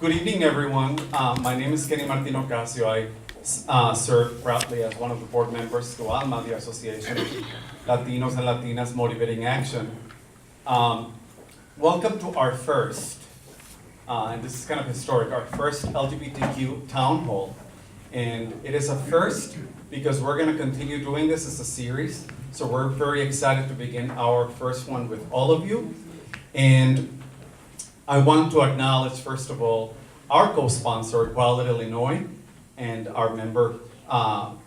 Good evening, everyone. My name is Kenny Martin Ocasio. I serve proudly as one of the board members to ALMA, the Association of Latinos and Latinas Motivating Action. Welcome to our first, and this is kind of historic, our first LGBTQ town hall. And it is a first because we're going to continue doing this as a series. So we're very excited to begin our first one with all of you. And I want to acknowledge, first of all, our co-sponsor, Equality Illinois, and our member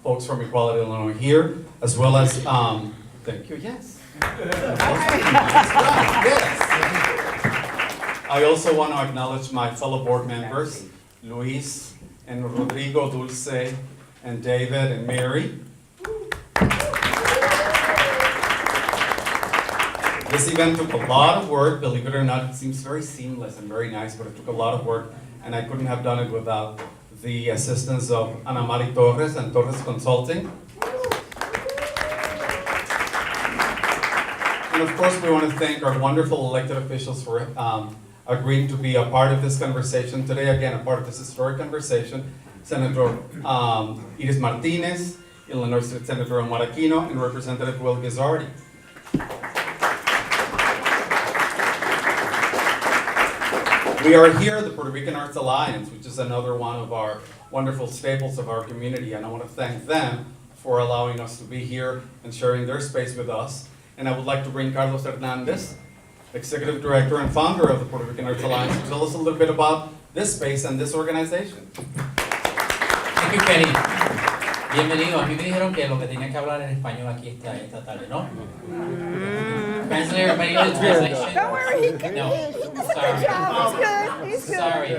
folks from Equality Illinois here, as well as, thank you, yes. Yes. I also want to acknowledge my fellow board members, Luis and Rodrigo, Dulce, and David and Mary. This event took a lot of work, believe it or not. It seems very seamless and very nice, but it took a lot of work, and I couldn't have done it without the assistance of Ana Mari Torres and Torres Consulting. And of course, we want to thank our wonderful elected officials for agreeing to be a part of this conversation today. Again, a part of this historic conversation. Senator Iris Martinez, Illinois State Senator Omar Aquino, and Representative Will Guizardi. We are here at the Puerto Rican Arts Alliance, which is another one of our wonderful staples of our community, and I want to thank them for allowing us to be here and sharing their space with us. And I would like to bring Carlos Hernandez, Executive Director and founder of the Puerto Rican Arts Alliance, to tell us a little bit about this space and this organization. Thank you, Kenny. Bienvenido. A mí me dijeron que lo que tenía que hablar en español aquí esta tarde, ¿no? Translator, everybody know the translation? Don't worry, he can. No. He does a good Sorry. job. He's good. He's good. Sorry.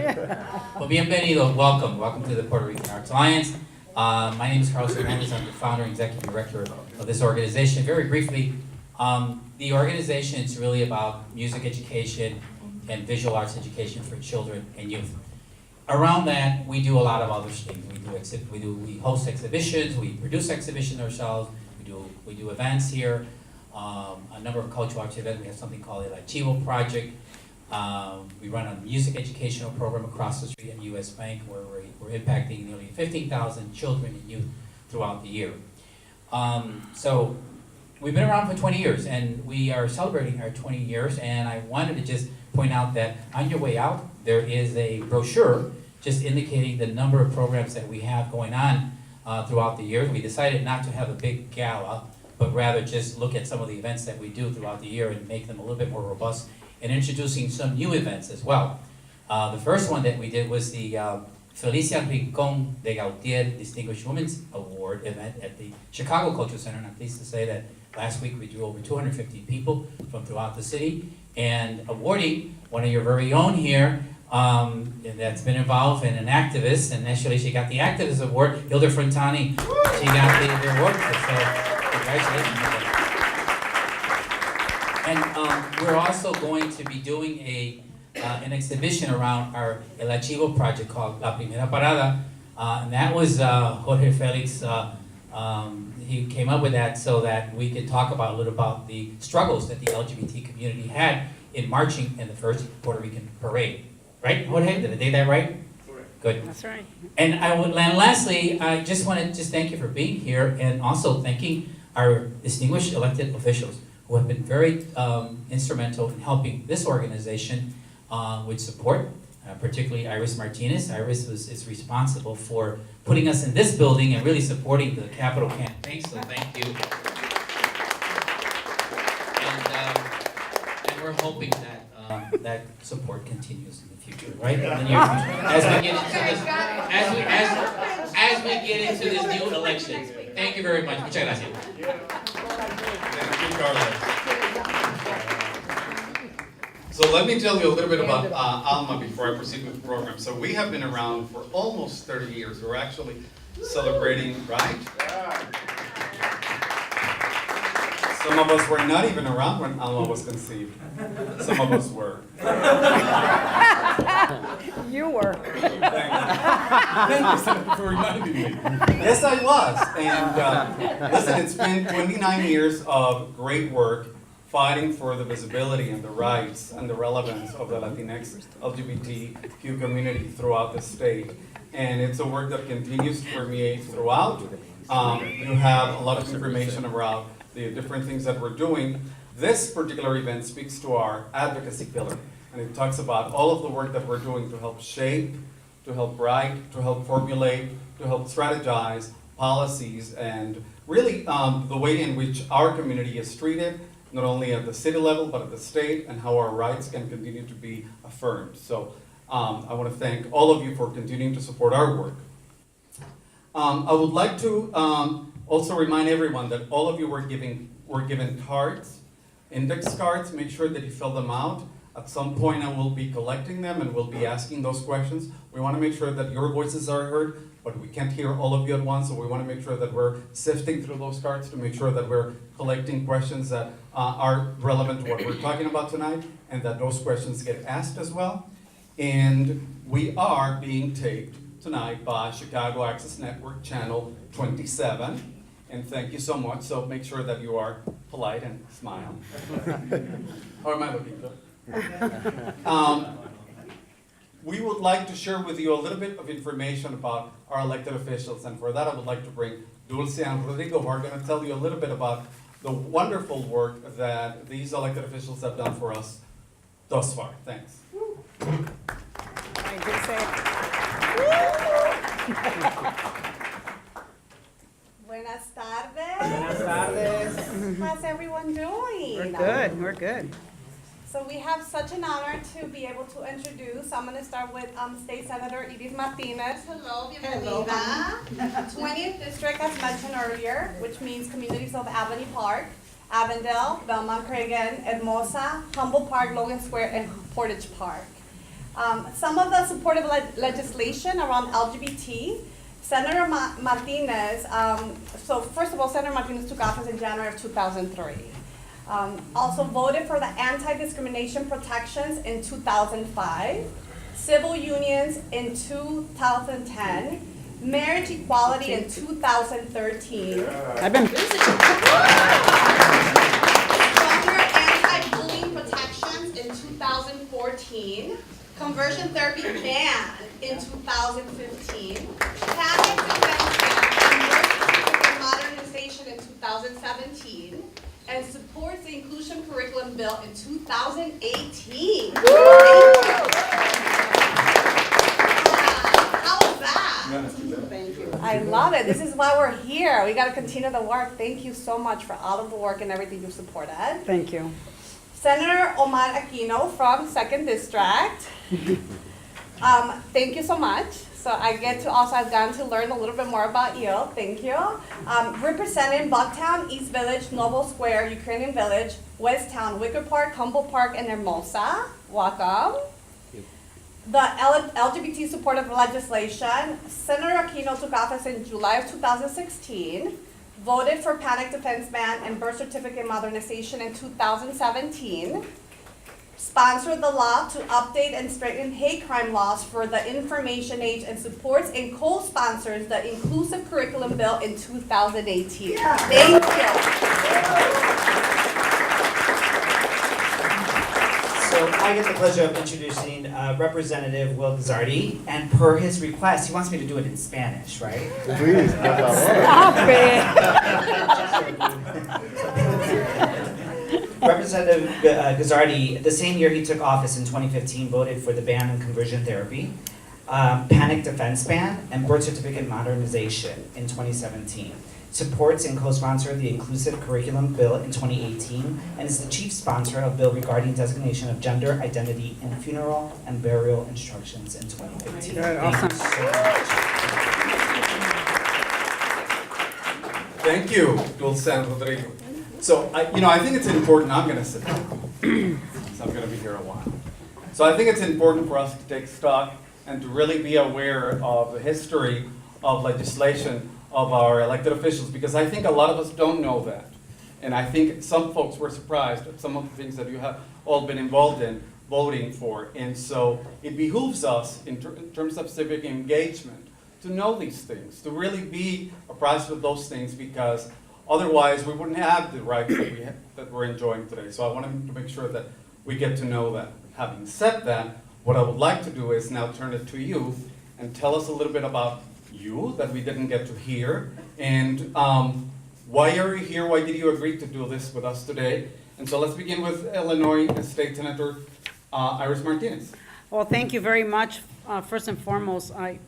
Well, bienvenido. Welcome to the Puerto Rican Arts Alliance. My name is Carlos Hernandez. I'm the founder and executive director of this organization. Very briefly, the organization is really about music education and visual arts education for children and youth. Around that, we do a lot of other things. We host exhibitions, we produce exhibitions ourselves, we do events here, a number of cultural arts events. We have something called the Archivo Project. We run a music educational program across the street at US Bank where we're impacting nearly 15,000 children and youth throughout the year. So we've been around for 20 years and we are celebrating our 20 years, and I wanted to just point out that on your way out, there is a brochure just indicating the number of programs that we have going on throughout the year. We decided not to have a big gala, but rather just look at some of the events that we do throughout the year and make them a little bit more robust, and introducing some new events as well. The first one that we did was the Felicia Rincon de Gautier Distinguished Women's Award event at the Chicago Cultural Center, and I'm pleased to say that last week we drew over 250 people from throughout the city, and awarding one of your very own here, that's been involved and an activist, and actually she got the Activist Award, Hilda Frantani. She got the award, so congratulations. And we're also going to be doing an exhibition around our El Archivo project called La Primera Parada, and that was Jorge Felix. He came up with that so that we could talk about a little about the struggles that the LGBT community had in marching in the first Puerto Rican parade. Right, Jorge? Did I say that right? Correct. Good. That's right. And lastly, I just want to thank you for being here, and also thanking our distinguished elected officials who have been very instrumental in helping this organization with support, particularly Iris Martinez. Iris is responsible for putting us in this building and really supporting the Capitol campaign, so thank you. And we're hoping that that support continues in the future, right? In the near future, as we get into this new election. Thank you very much. Muchas gracias. Thank you, Carlos. So let me tell you a little bit about ALMA before I proceed with the program. So we have been around for almost 30 years. We're actually celebrating, right? Some of us were not even around when ALMA was conceived. Some of us were. You were. Thank you, Senator, for reminding me. Yes, I was. And listen, it's been 29 years of great work fighting for the visibility and the rights and the relevance of the Latinx LGBTQ community throughout the state. And it's a work that continues to permeate throughout. You have a lot of information around the different things that we're doing. This particular event speaks to our advocacy pillar, and it talks about all of the work that we're doing to help shape, to help write, to help formulate, to help strategize policies, and really the way in which our community is treated, not only at the city level, but at the state, and how our rights can continue to be affirmed. So I want to thank all of you for continuing to support our work. I would like to also remind everyone that all of you were given cards, index cards. Make sure that you fill them out. At some point I will be collecting them and we'll be asking those questions. We want to make sure that your voices are heard, but we can't hear all of you at once, so we want to make sure that we're sifting through those cards to make sure that we're collecting questions that are relevant to what we're talking about tonight, and that those questions get asked as well. And we are being taped tonight by Chicago Access Network Channel 27. And thank you so much. So make sure that you are polite and smile. How am I looking good? We would like to share with you a little bit of information about our elected officials. And for that, I would like to bring Dulce and Rodrigo, who are going to tell you a little bit about the wonderful work that these elected officials have done for us thus far. Thanks. Buenas tardes. Buenas tardes. How's everyone doing? We're good, we're good. So we have such an honor to be able to introduce. I'm going to start with State Senator Edith Martinez. Hello, bienvenida. 20th District, as mentioned earlier, which means communities of Albany Park, Avondale, Belmont Cragen, Hermosa, Humboldt Park, Logan Square, and Portage Park. Some of the supportive legislation around LGBT. Senator Martinez, so first of all, Senator Martinez took office in January of 2003. Also voted for the anti-discrimination protections in 2005, civil unions in 2010, marriage equality in 2013. I've been Stronger anti-bullying protections in 2014. Conversion therapy ban in 2015. Panic defense and modernization in 2017. And supports the inclusion curriculum bill in 2018. How was that? Thank you. I love it. This is why we're here. We got to continue the work. Thank you so much for all of the work and everything you've supported. Thank you. Senator Omar Aquino from 2nd District. Thank you so much. So I get to also, I've gotten to learn a little bit more about you. Thank you. Representing Bucktown, East Village, Noble Square, Ukrainian Village, West Town, Wicker Park, Humboldt Park, and Hermosa. Welcome. The LGBT supportive legislation. Senator Aquino took office in July of 2016. Voted for panic defense ban and birth certificate modernization in 2017. Sponsored the law to update and strengthen hate crime laws for the information age and supports and co-sponsors the inclusive curriculum bill in 2018. Yeah. Thank you. So I get the pleasure of introducing Representative Will Guzzardi, and per his request, he wants me to do it in Spanish, right? Please, por favor. Stop it. Representative Guzzardi, the same year he took office in 2015, voted for the ban on conversion therapy, panic defense ban, and birth certificate modernization in 2017. Supports and co-sponsored the inclusive curriculum bill in 2018, and is the chief sponsor of bill regarding designation of gender identity in funeral and burial instructions in 2015. Good, awesome. Thank you so much. Thank you, Dulce and Rodrigo. So, I think it's important, I'm going to sit down, so I'm going to be here a while. So I think it's important for us to take stock and to really be aware of the history of legislation of our elected officials, because I think a lot of us don't know that. And I think some folks were surprised at some of the things that you have all been involved in voting for. And so it behooves us in terms of civic engagement to know these things, to really be apprised of those things, because Otherwise, we wouldn't have the rights that we're enjoying today. So I wanted to make sure that we get to know that. Having said that, what I would like to do is now turn it to you and tell us a little bit about you that we didn't get to hear, and why are you here? Why did you agree to do this with us today? And so let's begin with Illinois State Senator Iris Martinez. Well, thank you very much. First and foremost, I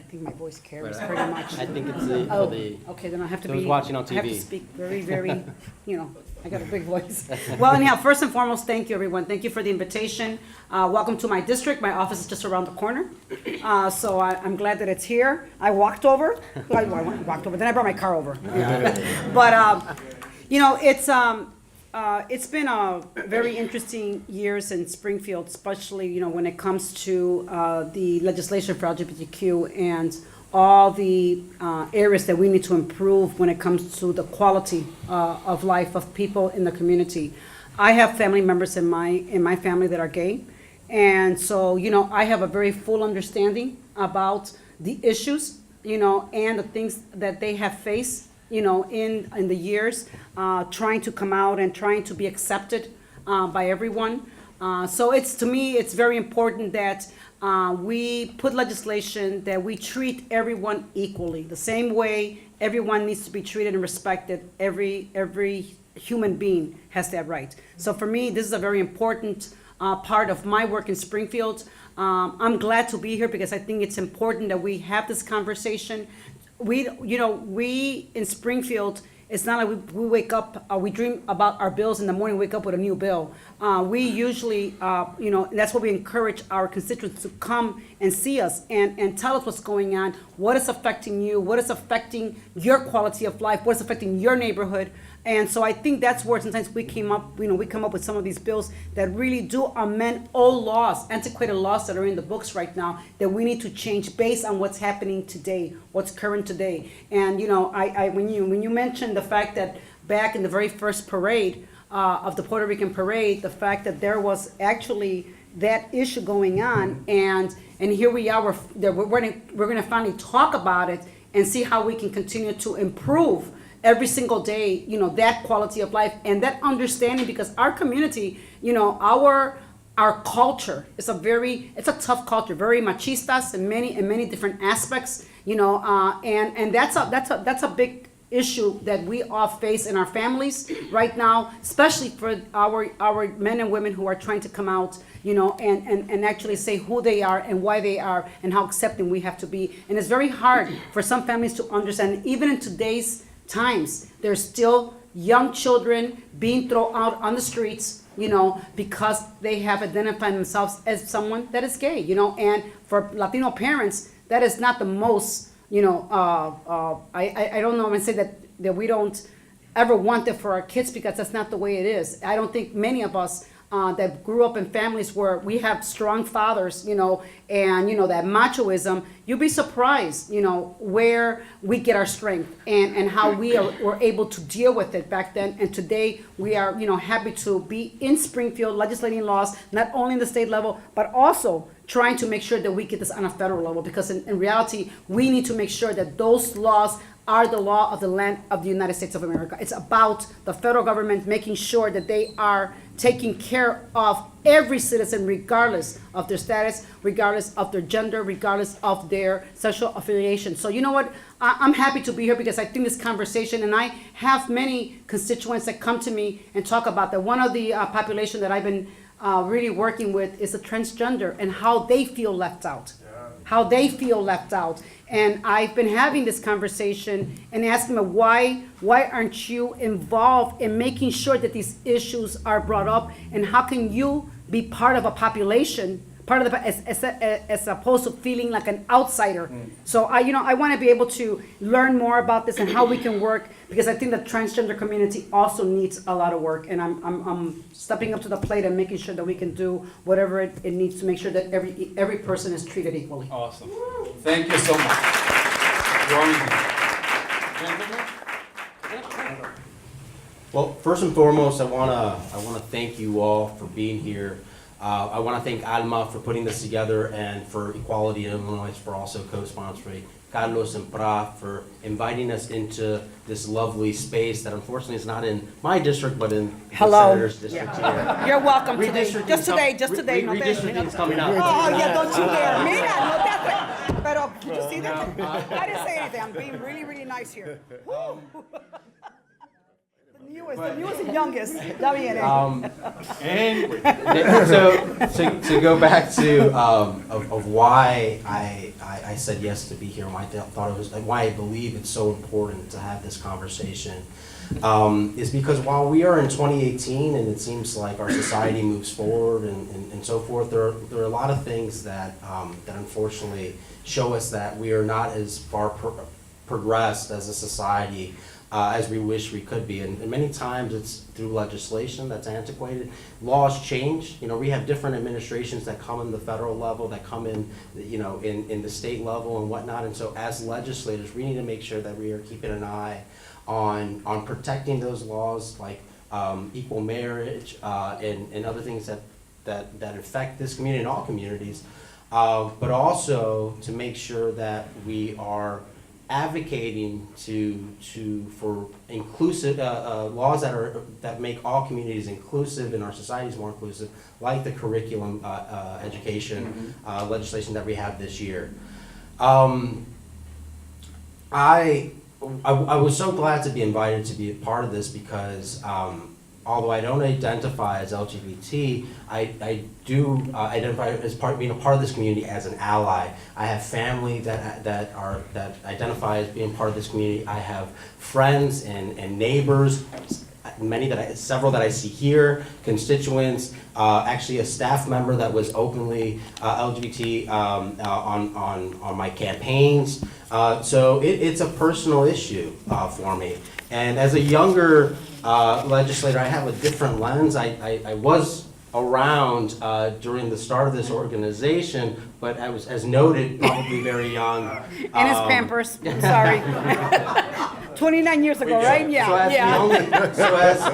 think my voice carries Right. pretty much. I think it's Oh, for the, okay, then I have to those be. watching on I have to TV. speak very, very, I got a big voice. Well, anyhow, first and foremost, thank you, everyone. Thank you for the invitation. Welcome to my district. My office is just around the corner. So I'm glad that it's here. I walked over. I walked over. Then I brought my car over. But it's been a very interesting years in Springfield, especially when it comes to the legislation for LGBTQ and all the areas that we need to improve when it comes to the quality of life of people in the community. I have family members in my family that are gay, and so I have a very full understanding about the issues and the things that they have faced in the years, trying to come out and trying to be accepted by everyone. So to me, it's very important that we put legislation that we treat everyone equally, the same way everyone needs to be treated and respected. Every human being has that right. So for me, this is a very important part of my work in Springfield. I'm glad to be here because I think it's important that we have this conversation. We in Springfield, it's not like we wake up, we dream about our bills in the morning, wake up with a new bill. We usually, that's what we encourage our constituents to come and see us and tell us what's going on, what is affecting you, what is affecting your quality of life, what is affecting your neighborhood. And so I think that's where sometimes we come up with some of these bills that really do amend old laws, antiquated laws that are in the books right now that we need to change based on what's happening today, what's current today. And when you mentioned the fact that back in the very first parade of the Puerto Rican parade, the fact that there was actually that issue going on, and here we are, we're going to finally talk about it and see how we can continue to improve every single day, that quality of life and that understanding, because our community, our culture is it's a tough culture, very machistas in many different aspects, and that's a big issue that we all face in our families right now, especially for our men and women who are trying to come out, and actually say who they are and why they are and how accepting we have to be. And it's very hard for some families to understand, even in today's times, there's still young children being thrown out on the streets, because they have identified themselves as someone that is gay, and for Latino parents, that is not the most, I don't know, I'm gonna say that we don't ever want that for our kids, because that's not the way it is. I don't think many of us that grew up in families where we have strong fathers, and that machoism, you'd be surprised, where we get our strength and how were able to deal with it back then. And today we are, happy to be in Springfield legislating laws, not only in the state level, but also trying to make sure that we get this on a federal level, because in reality, we need to make sure that those laws are the law of the land of the United States of America. It's about the federal government making sure that they are taking care of every citizen, regardless of their status, regardless of their gender, regardless of their sexual affiliation. So you know what? I'm happy to be here because I think this conversation, and I have many constituents that come to me and talk about that. One of the population that I've been really working with is the transgender and how they feel left out. How they feel left out. And I've been having this conversation and asking them, why aren't you involved in making sure that these issues are brought up, and how can you be part of a population, as opposed to feeling like an outsider? So I want to be able to learn more about this and how we can work, because I think the transgender community also needs a lot of work, and I'm stepping up to the plate and making sure that we can do whatever it needs to make sure that every person is treated equally. Awesome. Thank you so much. Gentlemen? well, first and foremost, I wanna thank you all for being here. I want to thank Alma for putting this together and for Equality in Illinois for also co-sponsoring. Carlos and Pra for inviting us into this lovely space that unfortunately is not in my district, but in the Hello. senator's district here. You're welcome today. Redistricting Just today, com- just today. No te- Redistricting is coming up. Oh, yeah, don't you dare. Mira, no te. Pero, did you see that? I didn't say anything. I'm being really, really nice here. Woo. The newest and youngest. Ya viene. To go back to of why I said yes to be here, why I thought it was, and why I believe it's so important to have this conversation, is because while we are in 2018 and it seems like our society moves forward and so forth, there are a lot of things that that unfortunately show us that we are not as far progressed as a society as we wish we could be. And many times it's through legislation that's antiquated. Laws change. You know, we have different administrations that come in the federal level, that come in, you know, in the state level and whatnot. And so as legislators, we need to make sure that we are keeping an eye on protecting those laws like equal marriage and other things that affect this community and all communities. But also to make sure that we are advocating for inclusive laws that make all communities inclusive and our societies more inclusive, like the curriculum education legislation that we have this year. I was so glad to be invited to be a part of this because although I don't identify as LGBT, I do identify as being a part of this community as an ally. I have family that identify as being part of this community. I have friends and neighbors, several that I see here, constituents, actually a staff member that was openly LGBT on my campaigns. So it's a personal issue for me. And as a younger legislator, I have a different lens. I was around during the start of this organization, but I was, as noted, probably very young. And his Pampers. I'm sorry. 29 years ago, right? Yeah,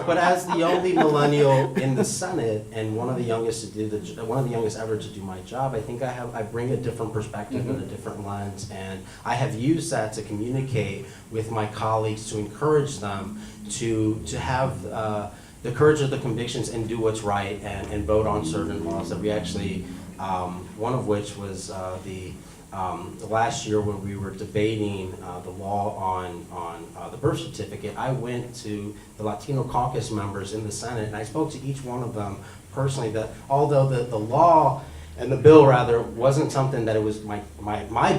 But as the only millennial in the Senate and one of the youngest ever to do my job, I think I bring a different perspective and a different lens, and I have used that to communicate with my colleagues to encourage them to have the courage of the convictions and do what's right and vote on certain laws that we actually, one of which was the last year when we were debating the law on the birth certificate. I went to the Latino caucus members in the Senate and I spoke to each one of them personally that although the law and the bill rather wasn't something that it was my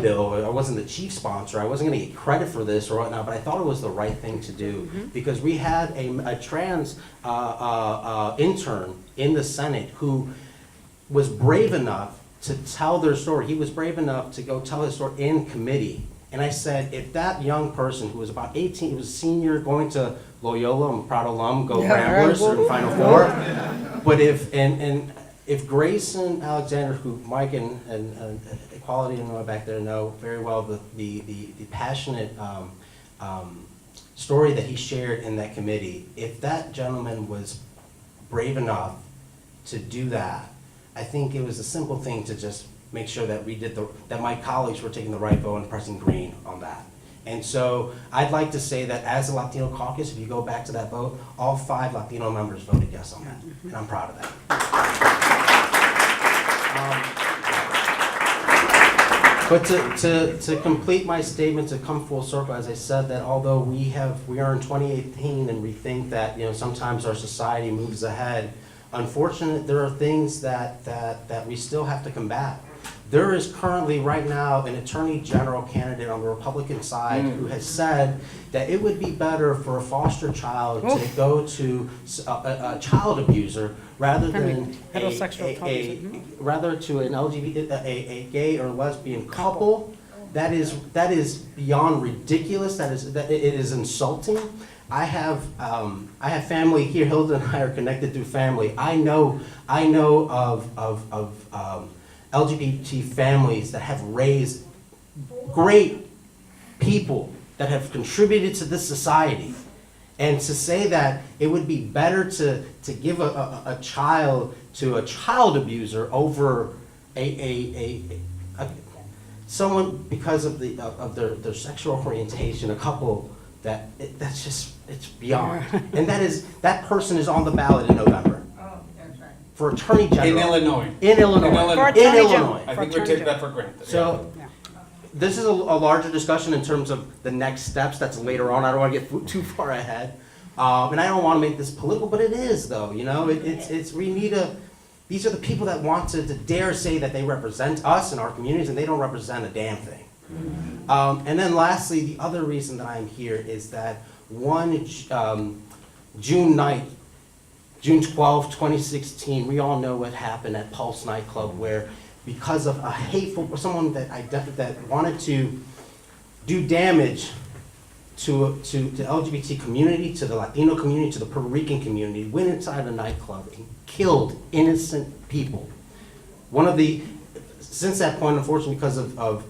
bill, I wasn't the chief sponsor, I wasn't going to get credit for this or whatnot, but I thought it was the right thing to do because we had a trans intern in the Senate who was brave enough to tell their story. He was brave enough to go tell his story in committee. And I said, if that young person who was about 18, he was a senior going to Loyola, I'm a proud alum, go Ramblers through Final Four. But if Grayson Alexander, who Mike and Equality and Illinois back there know very well, the passionate story that he shared in that committee, if that gentleman was brave enough to do that, I think it was a simple thing to just make sure that that my colleagues were taking the right vote and pressing green on that. And so I'd like to say that as a Latino caucus, if you go back to that vote, all 5 Latino members voted yes on that, and I'm proud of that. But to complete my statement, to come full circle, as I said, that although we are in 2018 and we think that sometimes our society moves ahead, unfortunately, there are things that we still have to combat. There is currently, right now, an attorney general candidate on the Republican side who has said that it would be better for a foster child to go to a child abuser rather than rather to an LGBT, a gay or lesbian couple. That is beyond ridiculous. It is insulting. I have family here. Hilda and I are connected through family. I know of LGBT families that have raised great people that have contributed to this society, And to say that it would be better to give a child to a child abuser over someone because of their sexual orientation, a couple that's just, it's beyond. And that person is on the ballot in November. For Attorney General. In Illinois. In Illinois. For In Attorney Illinois. General. I For think we Attorney take that for granted. So, Yeah. this is a larger discussion in terms of the next steps, that's later on, I don't wanna get too far ahead. And I don't wanna make this political, but it is though, you know, we need these are the people that want to dare say that they represent us in our communities, and they don't represent a damn thing. And then lastly, the other reason that I'm here is that June 9th, June 12, 2016, we all know what happened at Pulse nightclub, where because of a hateful, someone that wanted to do damage to the LGBT community, to the Latino community, to the Puerto Rican community, went inside a nightclub and killed innocent people. Since that point, unfortunately, because of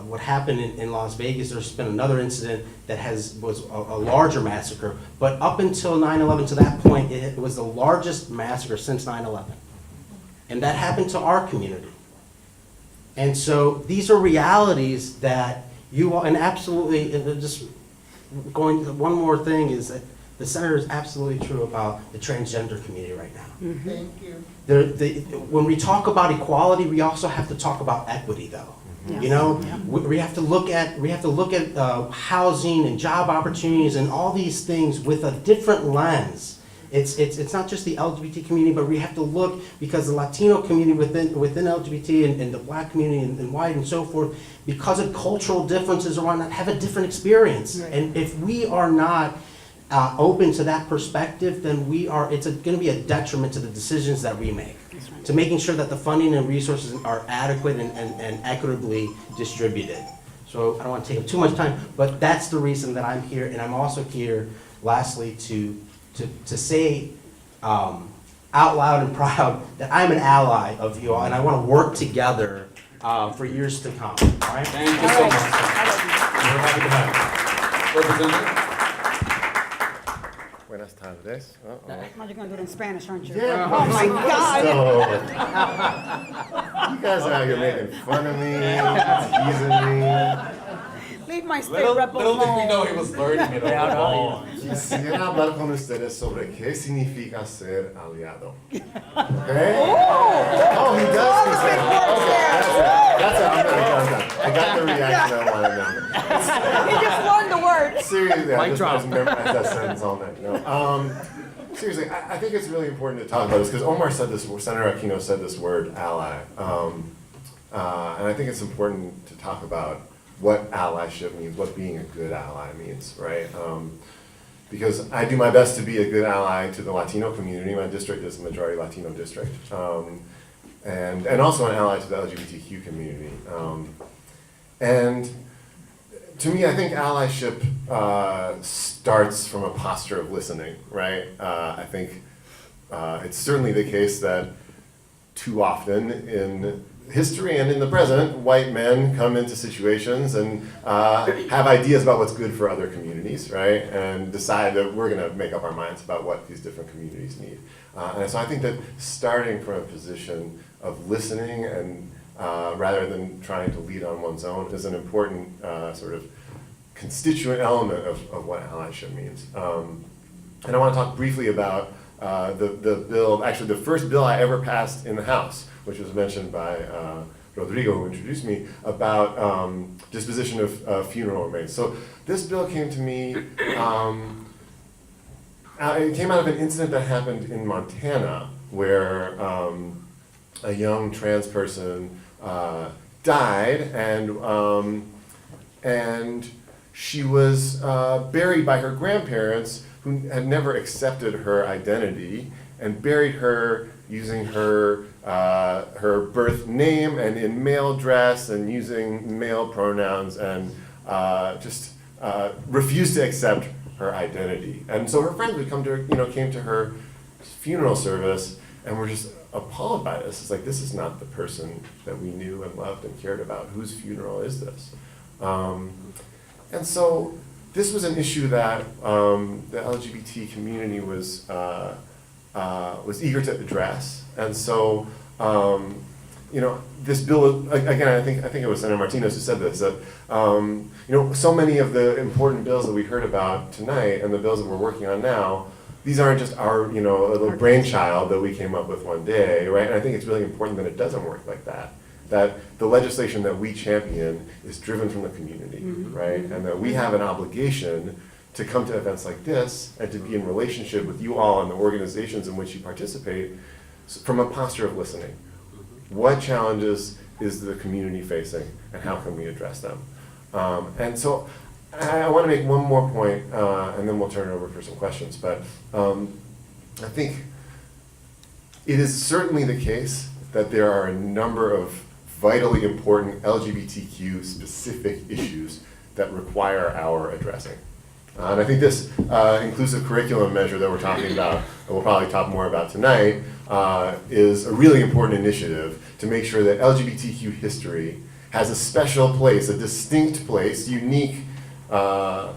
what happened in Las Vegas, there's been another incident that was a larger massacre. But up until 9/11, to that point, it was the largest massacre since 9/11. And that happened to our community. And so these are realities that you all, and absolutely, just going to one more thing is that the senator is absolutely true about the transgender community right now. Thank you. When we talk about equality, we also have to talk about equity, though. You know, we have to look at housing and job opportunities and all these things with a different lens. It's not just the LGBT community, but we have to look, because the Latino community within LGBT and the Black community and white and so forth, because of cultural differences around that, have a different experience. Right. And if we are not open to that perspective, then it's going to be a detriment to the decisions that we make, to making sure that the funding and resources are adequate and equitably distributed. So I don't want to take up too much time, but that's the reason that I'm here. And I'm also here, lastly, to say out loud and proud that I'm an ally of you all, and I want to work together for years to come. All right? Thank you so much. We're happy to have you. Representative? Buenas tardes. You're gonna do it in Spanish, aren't you? Yeah. Oh my God! You guys are out here making fun of me, teasing me. Leave my state Little rep did we alone. know he was learning it all along. Quisiera hablar con ustedes sobre qué significa ser aliado. Okay? Oh, he does speak Spanish. Okay, that's it. I'm done. I got the reaction I wanted now. You just learned the word. Seriously, I just memorized that sentence all night. No. Seriously, I think it's really important to talk about this, because Omar said this, Senator Aquino said this word, ally. And I think it's important to talk about what allyship means, what being a good ally means, right? Because I do my best to be a good ally to the Latino community. My district is a majority Latino district. And also an ally to the LGBTQ community. And to me, I think allyship starts from a posture of listening, right? I think it's certainly the case that too often in history and in the present, white men come into situations and have ideas about what's good for other communities, right? And decide that we're gonna make up our minds about what these different communities need. And so I think that starting from a position of listening and rather than trying to lead on one's own is an important sort of constituent element of what allyship means. And I want to talk briefly about the bill, actually the first bill I ever passed in the House, which was mentioned by Rodrigo, who introduced me, about disposition of funeral remains. So this bill came to me, it came out of an incident that happened in Montana, where a young trans person died, and she was buried by her grandparents, who had never accepted her identity, and buried her using her birth name and in male dress and using male pronouns, and just refused to accept her identity. And so her friends would come to her, came to her funeral service and were just appalled by this. It's like, this is not the person that we knew and loved and cared about. Whose funeral is this? And so this was an issue that the LGBT community was eager to address, and so this bill, again, I think it was Senator Martinez who said this, that so many of the important bills that we heard about tonight and the bills that we're working on now, these aren't just our little brainchild that we came up with one day, right? And I think it's really important that it doesn't work like that. That the legislation that we champion is driven from the community, right? And that we have an obligation to come to events like this and to be in relationship with you all and the organizations in which you participate from a posture of listening. What challenges is the community facing and how can we address them? And so I want to make one more point, and then we'll turn it over for some questions. But I think it is certainly the case that there are a number of vitally important LGBTQ specific issues that require our addressing. And I think this inclusive curriculum measure that we're talking about, and we'll probably talk more about tonight, is a really important initiative to make sure that LGBTQ history has a special place, a distinct place, unique,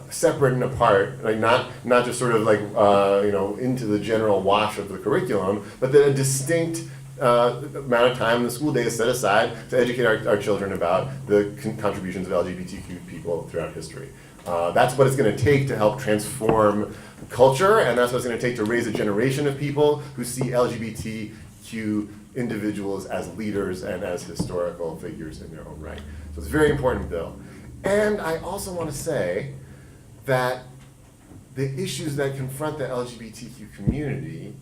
separate and apart, like not just sort of like into the general wash of the curriculum, but that a distinct amount of time in the school day is set aside to educate our children about the contributions of LGBTQ people throughout history. That's what it's going to take to help transform culture, and that's what it's going to take to raise a generation of people who see LGBTQ individuals as leaders and as historical figures in their own right. So it's a very important bill. And I also want to say that the issues that confront the LGBTQ community,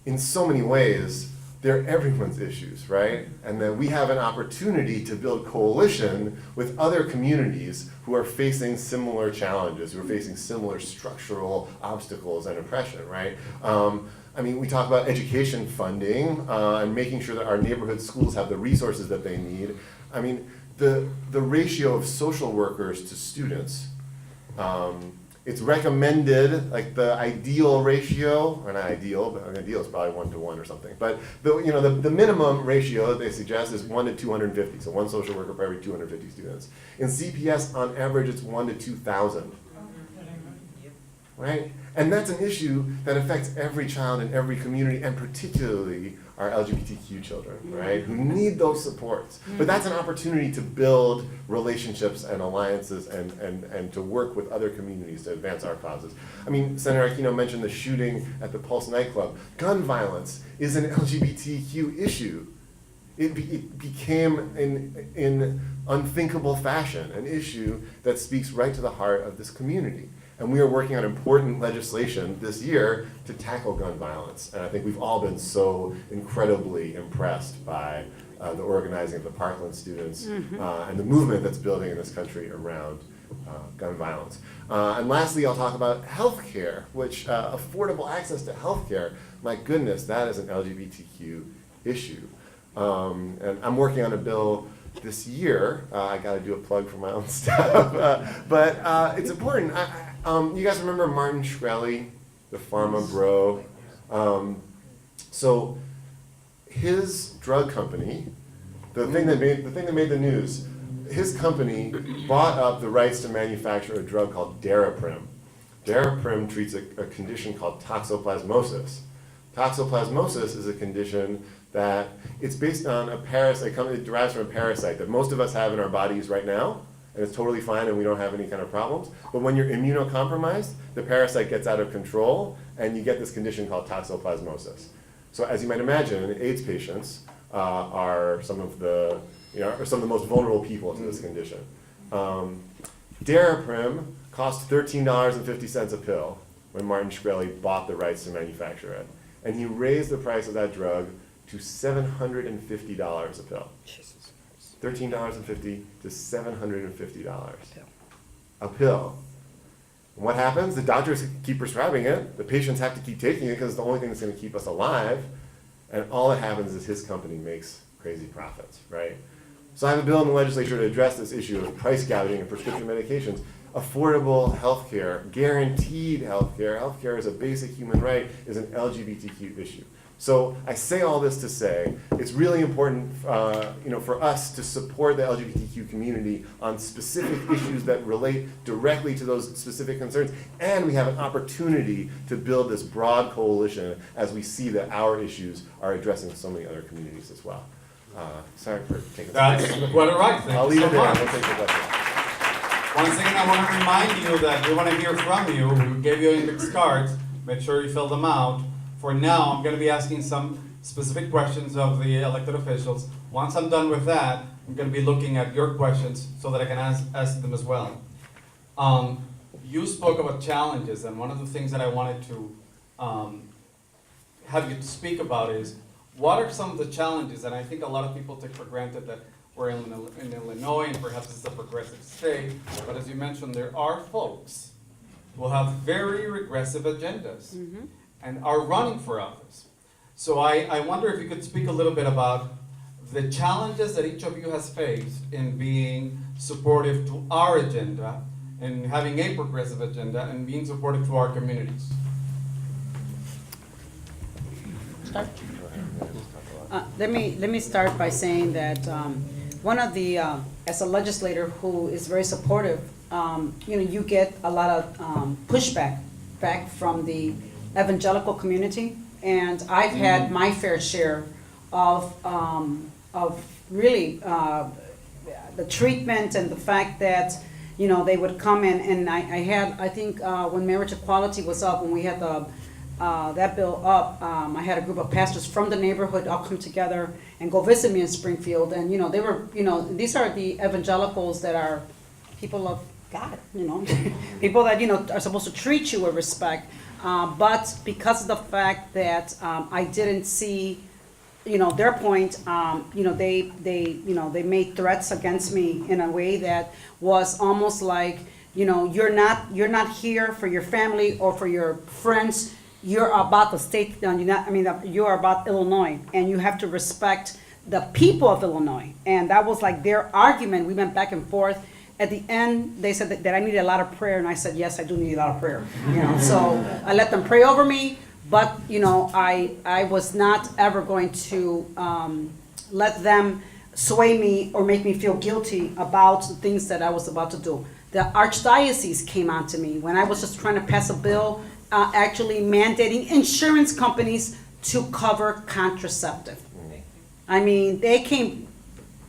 in so many ways, they're everyone's issues, right? And that we have an opportunity to build coalition with other communities who are facing similar challenges, who are facing similar structural obstacles and oppression, right? We talk about education funding and making sure that our neighborhood schools have the resources that they need. The ratio of social workers to students, it's recommended, like the ideal ratio, or not ideal, but ideal is probably 1-to-1 or something. But the minimum ratio that they suggest is 1 to 250, so one social worker for every 250 students. In CPS, on average, it's 1 to 2,000. Right? And that's an issue that affects every child in every community, and particularly our LGBTQ children, right? Who need those supports. But that's an opportunity to build relationships and alliances and to work with other communities to advance our causes. Senator Aquino mentioned the shooting at the Pulse nightclub. Gun violence is an LGBTQ issue. It became, in unthinkable fashion, an issue that speaks right to the heart of this community. And we are working on important legislation this year to tackle gun violence. And I think we've all been so incredibly impressed by the organizing of the Parkland students and the movement that's building in this country around gun violence. And lastly, I'll talk about healthcare, which affordable access to healthcare, my goodness, that is an LGBTQ issue. And I'm working on a bill this year. I got to do a plug for my own stuff, but it's important. You guys remember Martin Shkreli, the pharma bro? So his drug company, the thing that made the news, his company bought up the rights to manufacture a drug called Daraprim. Daraprim treats a condition called toxoplasmosis. Toxoplasmosis is a condition that it's based on a parasite. It derives from a parasite that most of us have in our bodies right now, and it's totally fine and we don't have any kind of problems. But when you're immunocompromised, the parasite gets out of control and you get this condition called toxoplasmosis. So as you might imagine, AIDS patients are some of the most vulnerable people to this condition. Daraprim cost $13.50 a pill when Martin Shkreli bought the rights to manufacture it. And he raised the price of that drug to $750 a pill. $13.50 to $750 a pill. And what happens? The doctors keep prescribing it. The patients have to keep taking it because it's the only thing that's going to keep us alive. And all that happens is his company makes crazy profits, right? So I have a bill in the legislature to address this issue of price gouging of prescription medications. Affordable healthcare, guaranteed healthcare is a basic human right, is an LGBTQ issue. So I say all this to say it's really important, for us to support the LGBTQ community on specific issues that relate directly to those specific concerns, and we have an opportunity to build this broad coalition as we see that our issues are addressing so many other communities as well. Sorry for taking. That's quite all right, I'll thank leave you it so there. much. We'll take the questions. Once again, I want to remind you that we want to hear from you. We gave you index cards. Make sure you fill them out. For now, I'm going to be asking some specific questions of the elected officials. Once I'm done with that, I'm going to be looking at your questions so that I can ask them as well. You spoke about challenges, and one of the things that I wanted to have you speak about is, what are some of the challenges? And I think a lot of people take for granted that we're in Illinois, and perhaps it's a progressive state, but as you mentioned, there are folks who have very regressive agendas and are running for office. So I wonder if you could speak a little bit about the challenges that each of you has faced in being supportive to our agenda and having a progressive agenda and being supportive to our communities. Let me start by saying that one of the, as a legislator who is very supportive, you get a lot of pushback from the evangelical community, and I've had my fair share of really the treatment and the fact that they would come in, and I think when marriage equality was up, when we had that bill up, I had a group of pastors from the neighborhood all come together and go visit me in Springfield, and they were, these are the evangelicals that are people of God, people that are supposed to treat you with respect, but because of the fact that I didn't see their point, they made threats against me in a way that was almost like, you're not here for your family or for your friends. You're about the state. You're about Illinois, and you have to respect the people of Illinois. And that was like their argument. We went back and forth. At the end, they said that I needed a lot of prayer, and I said, yes, I do need a lot of prayer. So I let them pray over me. But, I was not ever going to let them sway me or make me feel guilty about the things that I was about to do. The archdiocese came on to me when I was just trying to pass a bill actually mandating insurance companies to cover contraceptive. They came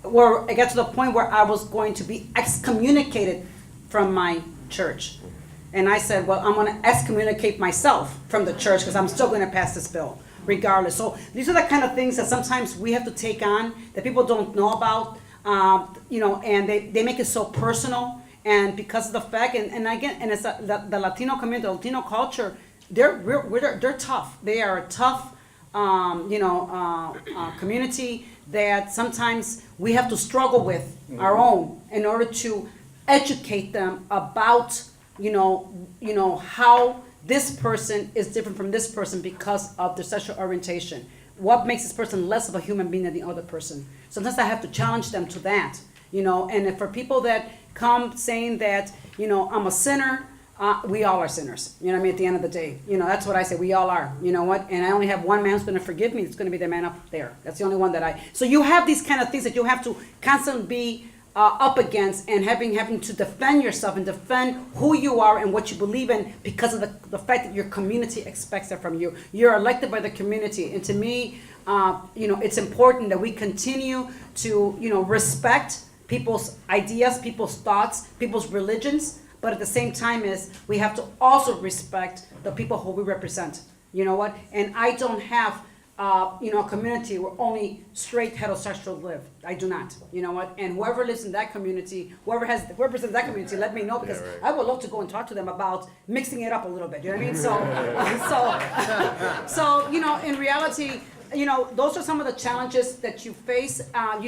where I got to the point where I was going to be excommunicated from my church. And I said, well, I'm going to excommunicate myself from the church because I'm still going to pass this bill regardless. So these are the kind of things that sometimes we have to take on that people don't know about, and they make it so personal. And because of the fact, and again, and it's the Latino community, the Latino culture, they're tough. They are a tough, community that sometimes we have to struggle with our own in order to educate them about how this person is different from this person because of their sexual orientation. What makes this person less of a human being than the other person? Sometimes I have to challenge them to that, and for people that come saying that, I'm a sinner, we all are sinners, at the end of the day. That's what I say, we all are, and I only have one man who's going to forgive me, it's going to be the man up there. That's the only one so you have these kind of things that you have to constantly be up against, and having to defend yourself and defend who you are and what you believe in because of the fact that your community expects that from you. You're elected by the community, and to me, it's important that we continue to, respect people's ideas, people's thoughts, people's religions, but at the same time we have to also respect the people who we represent. And I don't have a community where only straight heterosexuals live. I do not. And whoever lives in that community, whoever represents that community, let me know, because I would love to go and talk to them about mixing it up a little bit. You know what I mean? So in reality, those are some of the challenges that you face, and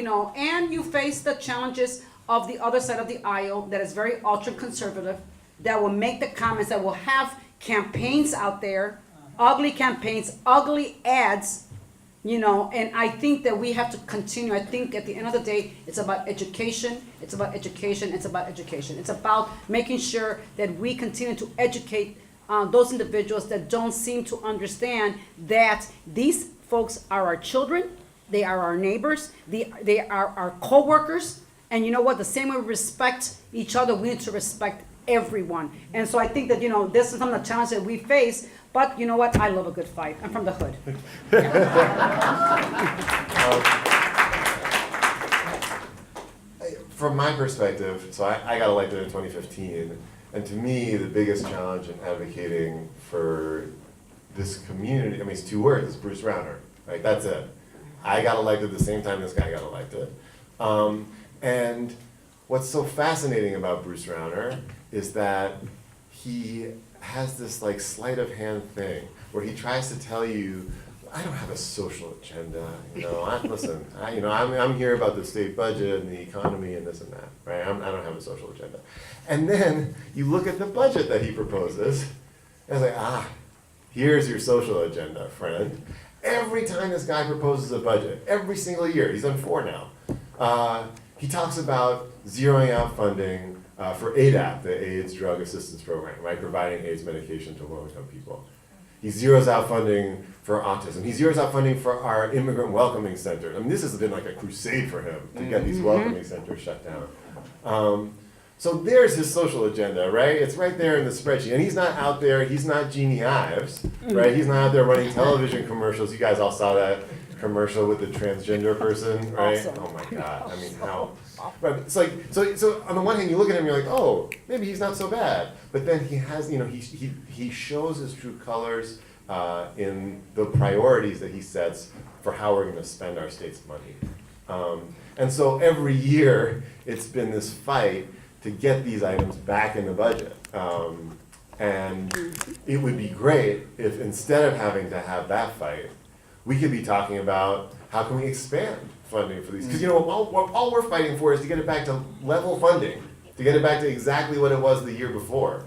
you face the challenges of the other side of the aisle that is very ultra-conservative, that will make the comments, that will have campaigns out there, ugly campaigns, ugly ads, and I think that we have to continue. I think at the end of the day, it's about education, it's about education, it's about education. It's about making sure that we continue to educate those individuals that don't seem to understand that these folks are our children, they are our neighbors, they are our co-workers, and you know what, the same way we respect each other, we need to respect everyone. And so I think that, this is some of the challenges that we face, but you know what, I love a good fight, I'm from the hood. From my perspective, so I got elected in 2015, and to me, the biggest challenge in advocating for this community, it's 2 words, it's Bruce Rauner, right? That's it. I got elected the same time this guy got elected. And what's so fascinating about Bruce Rauner is that he has this like sleight of hand thing where he tries to tell you, I don't have a social agenda, I'm here about the state budget and the economy and this and that, right? I don't have a social agenda. And then you look at the budget that he proposes, and it's like, here's your social agenda, friend. Every time this guy proposes a budget, every single year, he's done 4 now, he talks about zeroing out funding for ADAP, the AIDS Drug Assistance Program, right? Providing AIDS medication to low-income people. He zeroes out funding for autism. He zeroes out funding for our immigrant welcoming centers. This has been like a crusade for him to get these welcoming centers shut down. So there's his social agenda, right? It's right there in the spreadsheet. And he's not out there, he's not Jeannie Ives, right? He's not out there running television commercials. You guys all saw that commercial with the transgender person, right? Awesome. Oh my God, how? Right, it's like, so on the one hand, you look at him, you're like, oh, maybe he's not so bad. But then he has, he shows his true colors in the priorities that he sets for how we're gonna spend our state's money. And so every year, it's been this fight to get these items back in the budget. And it would be great if instead of having to have that fight, we could be talking about how can we expand funding for these, because all we're fighting for is to get it back to level funding, to get it back to exactly what it was the year before.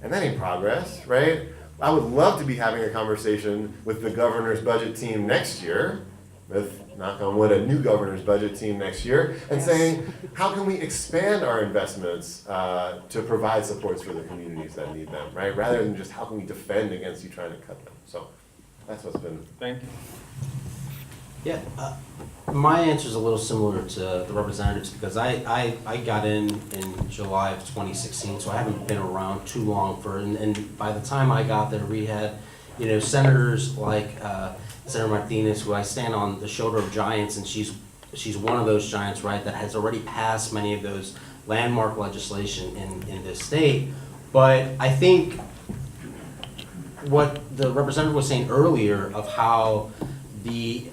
And that ain't progress, right? I would love to be having a conversation with the governor's budget team next year, with, knock on wood, a new governor's budget team next year, and saying, how can we expand our investments to provide supports for the communities that need them, right? Rather than just how can we defend against you trying to cut them. So that's what's been. Thank you. Yeah, my answer is a little similar to the representatives because I got in July of 2016, so I haven't been around too long and by the time I got there, we had, senators like Senator Martinez, who I stand on the shoulder of giants, and she's one of those giants, right, that has already passed many of those landmark legislation in this state. But I think what the representative was saying earlier of how the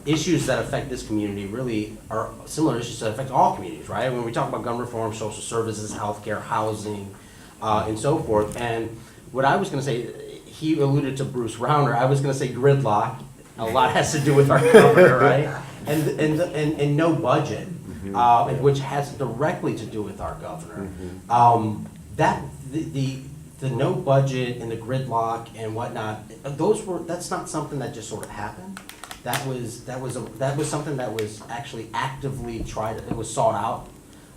issues that affect this community really are similar issues that affect all communities, right? When we talk about gun reform, social services, healthcare, housing, and so forth. And what I was going to say, he alluded to Bruce Rauner. I was going to say gridlock. A lot has to do with our governor, right? And no budget, which has directly to do with our governor. The no budget and the gridlock and whatnot, that's not something that just sort of happened. That was something that was actually actively it was sought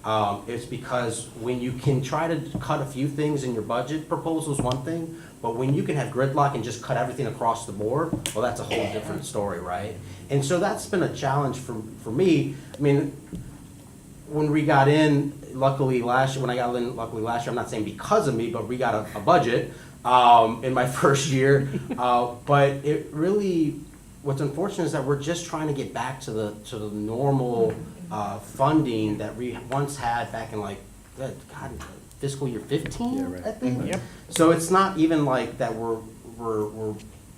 out. It's because when you can try to cut a few things in your budget proposal is one thing, but when you can have gridlock and just cut everything across the board, well, that's a whole different story, right? And so that's been a challenge for me. When we got in, luckily last year, I'm not saying because of me, but we got a budget in my first year. But it really, what's unfortunate is that we're just trying to get back to the normal funding that we once had back in fiscal year 15, I think. Yep. So it's not even like that we're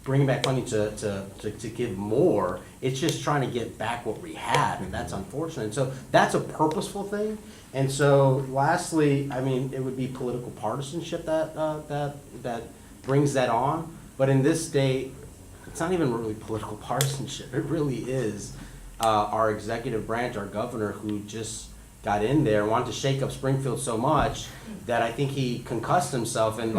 bringing back funding to give more. It's just trying to get back what we had, and that's unfortunate. And so that's a purposeful thing. And so lastly, it would be political partisanship that brings that on. But in this state, it's not even really political partisanship. It really is our executive branch, our governor, who just got in there and wanted to shake up Springfield so much that I think he concussed himself and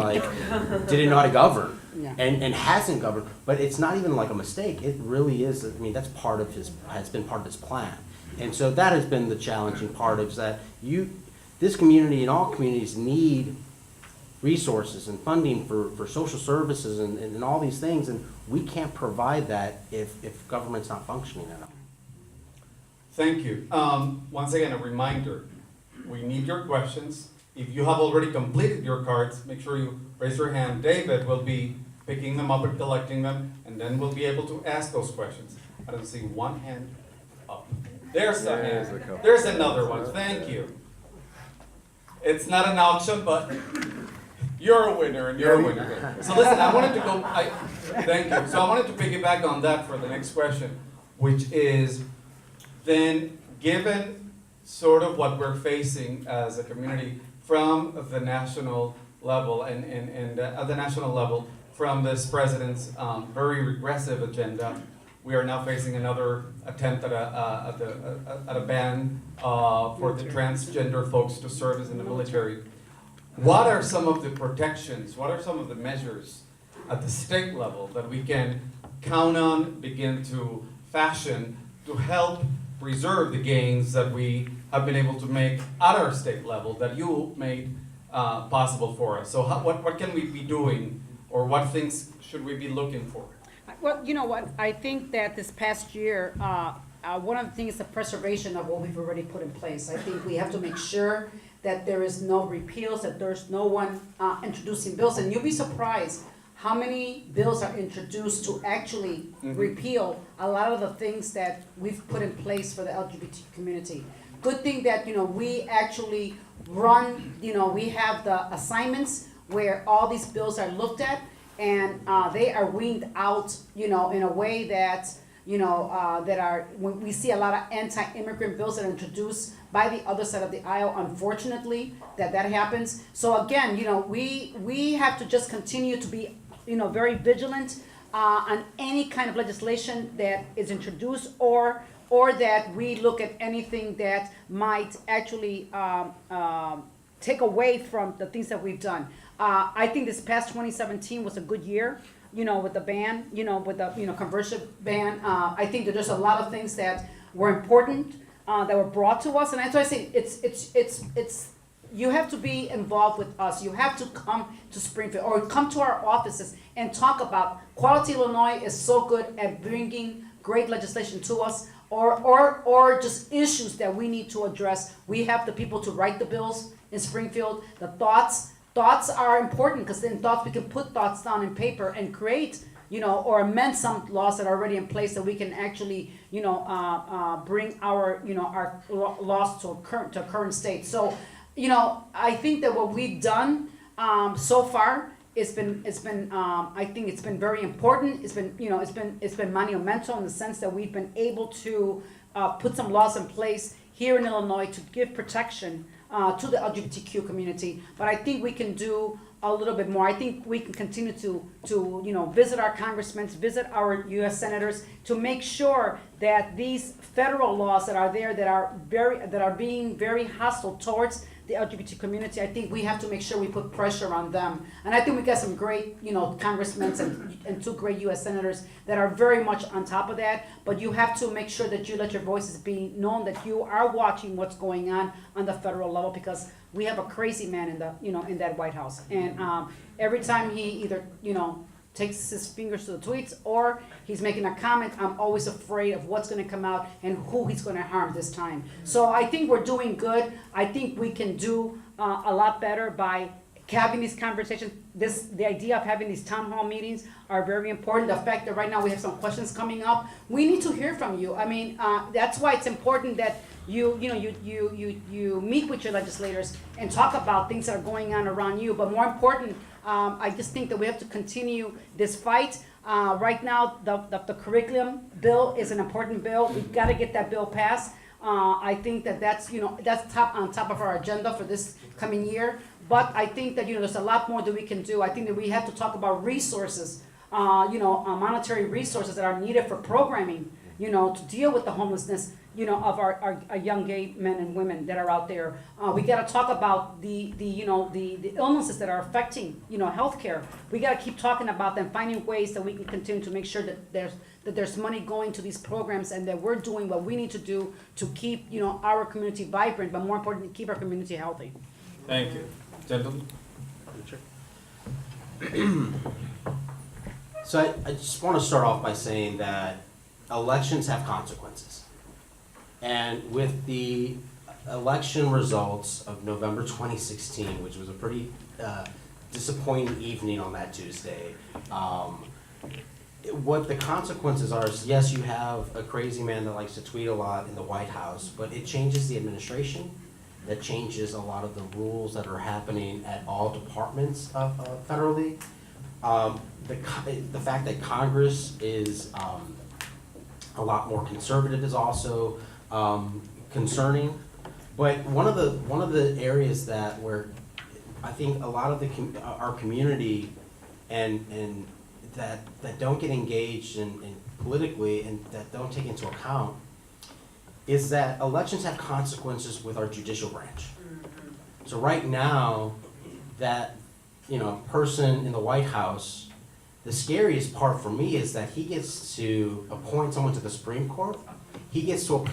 didn't know how to govern. Yeah. And hasn't governed, but it's not even like a mistake. It really is. That's has been part of his plan. And so that has been the challenging part is that this community and all communities we resources and funding for social services and all these things, and we can't provide that if government's not functioning enough. Thank you. Once again, a reminder, we need your questions. If you have already completed your cards, make sure you raise your hand. David will be picking them up and collecting them, and then we'll be able to ask those questions. I don't see one hand up. There's the hand. There's another one. Thank you. It's not an auction, but you're a winner and you're a winner. So listen, I wanted to go, thank you. So I wanted to piggyback on that for the next question, which is then given sort of what we're facing as a community from the national level and at the national level from this president's very regressive agenda, we are now facing another attempt at a ban for the transgender folks to service in the military. What are some of the protections, what are some of the measures at the state level that we can count on, begin to fashion to help preserve the gains that we have been able to make at our state level that you made possible for us? So what can we be doing, or what things should we be looking for? Well, you know what, I think that this past year, one of the things is the preservation of what we've already put in place. I think we have to make sure that there is no repeals, that there's no one introducing bills, and you'll be surprised how many bills are introduced to actually repeal a lot of the things that we've put in place for the LGBT community. Good thing that, we actually run, we have the assignments where all these bills are looked at, and they are weaned out, in a way that, that are, when we see a lot of anti-immigrant bills that are introduced by the other side of the aisle, unfortunately, that happens. So again, we have to just continue to be, very vigilant on any kind of legislation that is introduced, or that we look at anything that might actually take away from the things that we've done. I think this past 2017 was a good year, with the ban, with the, conversion ban. I think that there's a lot of things that were important, that were brought to us, and that's why I say it's you have to be involved with us. You have to come to Springfield or come to our offices and talk about Quality Illinois is so good at bringing great legislation to us, or just issues that we need to address. We have the people to write the bills in Springfield. The thoughts are important, because in thoughts we can put thoughts down in paper and create, or amend some laws that are already in place that we can actually, bring our, our laws to a current state. So, I think that what we've done so far, it's been I think it's been very important. It's been monumental in the sense that we've been able to put some laws in place here in Illinois to give protection to the LGBTQ community. But I think we can do a little bit more. I think we can continue to visit our congressmen, visit our U.S. senators, to make sure that these federal laws that are there, that are being very hostile towards the LGBT community, I think we have to make sure we put pressure on them. And I think we got some great, congressmen and two great U.S. senators that are very much on top of that. But you have to make sure that you let your voices be known, that you are watching what's going on the federal level, because we have a crazy man in the, in that White House. And every time he either, takes his fingers to the tweets or he's making a comment, I'm always afraid of what's going to come out and who he's going to harm this time. So I think we're doing good. I think we can do a lot better by having these conversations. The idea of having these town hall meetings are very important. The fact that right now we have some questions coming up, we need to hear from you. I mean, that's why it's important that you meet with your legislators and talk about things that are going on around you. But more important, I just think that we have to continue this fight. Right now, the curriculum bill is an important bill. We've got to get that bill passed. I think that's on top of our agenda for this coming year. But I think that there's a lot more that we can do. I think that we have to talk about resources, monetary resources that are needed for programming, to deal with the homelessness, of our young gay men and women that are out there. We got to talk about the illnesses that are affecting, healthcare. We got to keep talking about them, finding ways that we can continue to make sure that there's money going to these programs, and that we're doing what we need to do to keep, our community vibrant, but more importantly, keep our community healthy. Thank you. Gentlemen? So I just want to start off by saying that elections have consequences. And with the election results of November 2016, which was a pretty disappointing evening on that Tuesday, what the consequences are is, yes, you have a crazy man that likes to tweet a lot in the White House, but it changes the administration. That changes a lot of the rules that are happening at all departments federally. The fact that Congress is a lot more conservative is also concerning. But one of the areas that where I think a lot of our community and that don't get engaged in politically and that don't take into account is that elections have consequences with our judicial branch. So right now, that person in the White House, the scariest part for me is that he gets to appoint someone to the Supreme Court. He gets to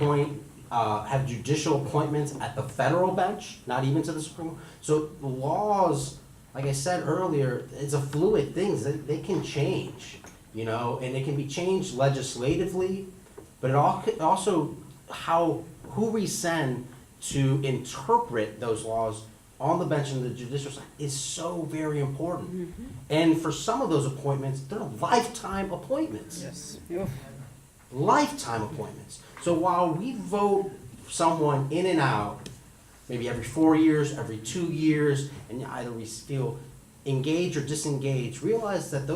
have judicial appointments at the federal bench, not even to the Supreme Court. So laws, like I said earlier, it's a fluid thing. They can change, and it can be changed legislatively, but it also who we send to interpret those laws on the bench in the judicial side is so very important. Mm-hmm. And for some of those appointments, they're lifetime appointments. Yes. Lifetime appointments. So while we vote someone in and out, maybe every 4 years, every 2 years, and either we feel engaged or disengaged, realize that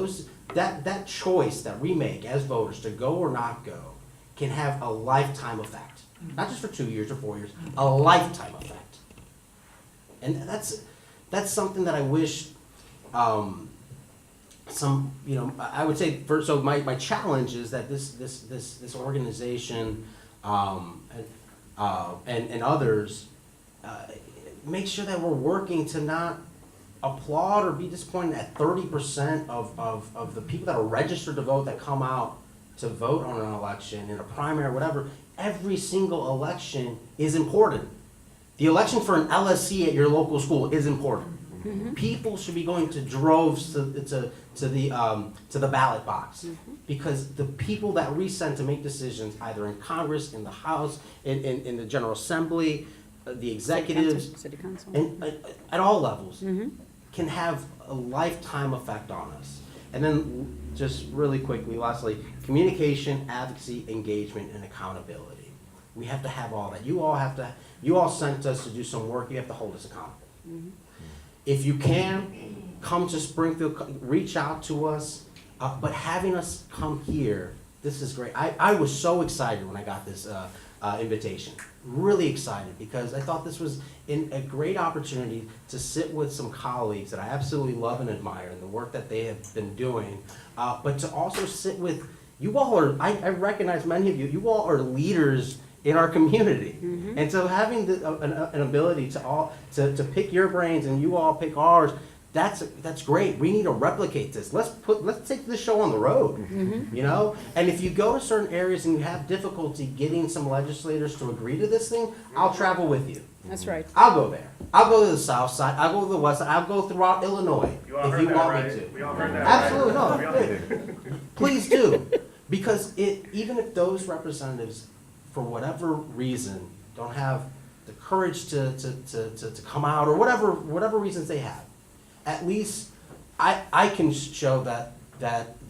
that choice that we make as voters to go or not go can have a lifetime effect. Not just for 2 years or 4 years, a lifetime effect. And that's something that I wish I would say, so my challenge is that this organization and others make sure that we're working to not applaud or be disappointed at 30% of the people that are registered to vote that come out to vote on an election in a primary or whatever. Every single election is important. The election for an LSC at your local school is important. Mm-hmm. People should be going to droves to the ballot box, because the people that we send to make decisions, either in Congress, in the House, in the General Assembly, the executives, City Council. and at all levels, can have a lifetime effect on us. And then, just really quickly, lastly, communication, advocacy, engagement, and accountability. We have to have all that. You all sent us to do some work. You have to hold us accountable. Mm-hmm. If you can, come to Springfield, reach out to us. But having us come here, this is great. I was so excited when I got this invitation. Really excited, because I thought this was a great opportunity to sit with some colleagues that I absolutely love and admire and the work that they have been doing. But to also sit with, you all are, I recognize many of you, you all are leaders in our community. Mm-hmm. And so having an ability to pick your brains and you all pick ours, that's great. We need to replicate this. Let's take this show on the road, And if you go to certain areas and you have difficulty getting some legislators to agree to this thing, I'll travel with you. That's right. I'll go there. I'll go to the south side. I'll go to the west side. I'll go throughout Illinois if you want me to. We all heard that. Absolutely, right? no. Please do, because even if those representatives, for whatever reason, don't have the courage to come out, or whatever reasons they have, at least I can show that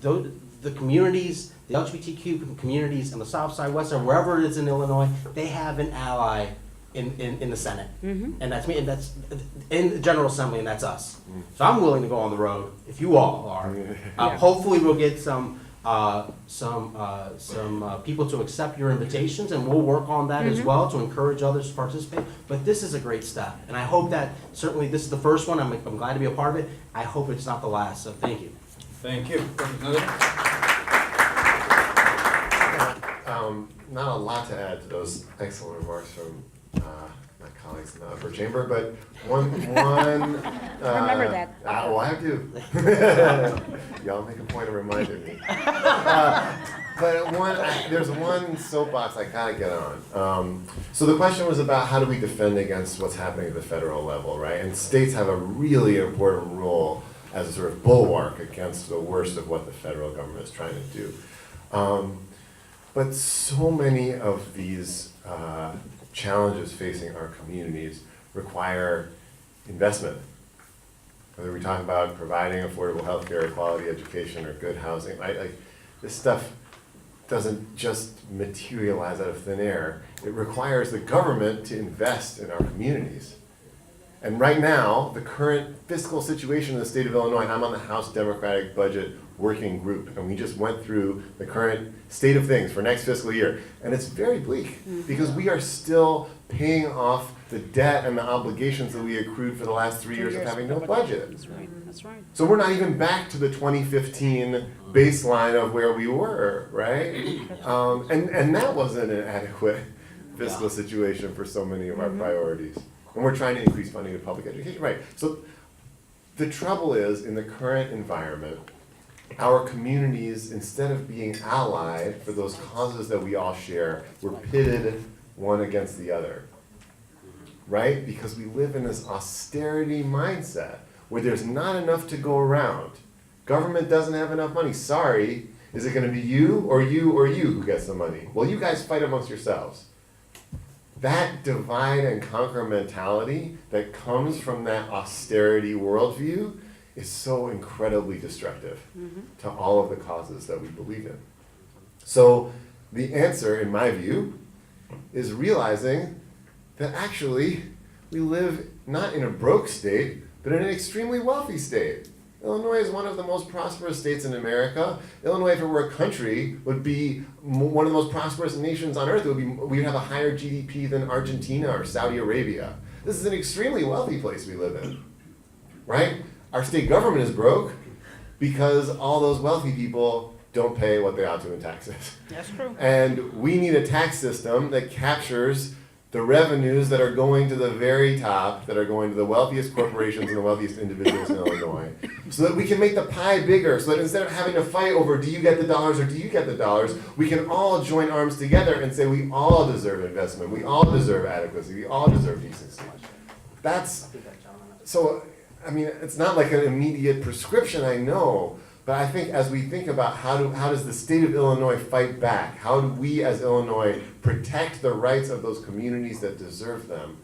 the communities, the LGBTQ communities in the south side, west side, wherever it is in Illinois, they have an ally in the Senate. Mm-hmm. And that's me, and that's in the General Assembly, and that's us. Mm-hmm. So I'm willing to go on the road if you all are. Hopefully we'll get some people to accept your invitations, and we'll work on that as well to encourage others to participate. But this is a great step, and I hope that certainly this is the first one. I'm glad to be a part of it. I hope it's not the last. So thank you. Thank you. Not a lot to add to those excellent remarks from my colleagues in the upper chamber, but one Remember that. Well, I have to. Y'all make a point of reminding me. But there's one soapbox I gotta get on. So the question was about how do we defend against what's happening at the federal level, right? And states have a really important role as a sort of bulwark against the worst of what the federal government is trying to do. But so many of these challenges facing our communities require investment. Whether we talk about providing affordable healthcare, quality education, or good housing, this stuff doesn't just materialize out of thin air. It requires the government to invest in our communities. And right now, the current fiscal situation in the state of Illinois, I'm on the House Democratic Budget Working Group, and we just went through the current state of things for next fiscal year. And it's very bleak, because we are still paying off the debt and the obligations that we accrued for the last 3 years of having no budget. That's right, that's right. So we're not even back to the 2015 baseline of where we were, right? And that wasn't an adequate fiscal situation for so many of our priorities. And we're trying to increase funding to public education, right? So the trouble is, in the current environment, our communities, instead of being allied for those causes that we all share, we're pitted one against the other, right? Because we live in this austerity mindset where there's not enough to go around. Government doesn't have enough money. Sorry, is it gonna be you or you or you who gets the money? Well, you guys fight amongst yourselves. That divide and conquer mentality that comes from that austerity worldview is so incredibly destructive to all of the causes that we believe in. So the answer, in my view, is realizing that actually we live not in a broke state, but in an extremely wealthy state. Illinois is one of the most prosperous states in America. Illinois, if it were a country, would be one of the most prosperous nations on earth. We'd have a higher GDP than Argentina or Saudi Arabia. This is an extremely wealthy place we live in, right? Our state government is broke because all those wealthy people don't pay what they ought to in taxes. That's true. And we need a tax system that captures the revenues that are going to the very top, that are going to the wealthiest corporations and the wealthiest individuals in Illinois, so that we can make the pie bigger, so that instead of having to fight over do you get the dollars or do you get the dollars, we can all join arms together and say we all deserve investment, we all deserve adequacy, we all deserve decency. So, I mean, it's not like an immediate prescription, I know, but I think as we think about how does the state of Illinois fight back, how do we as Illinois protect the rights of those communities that deserve them,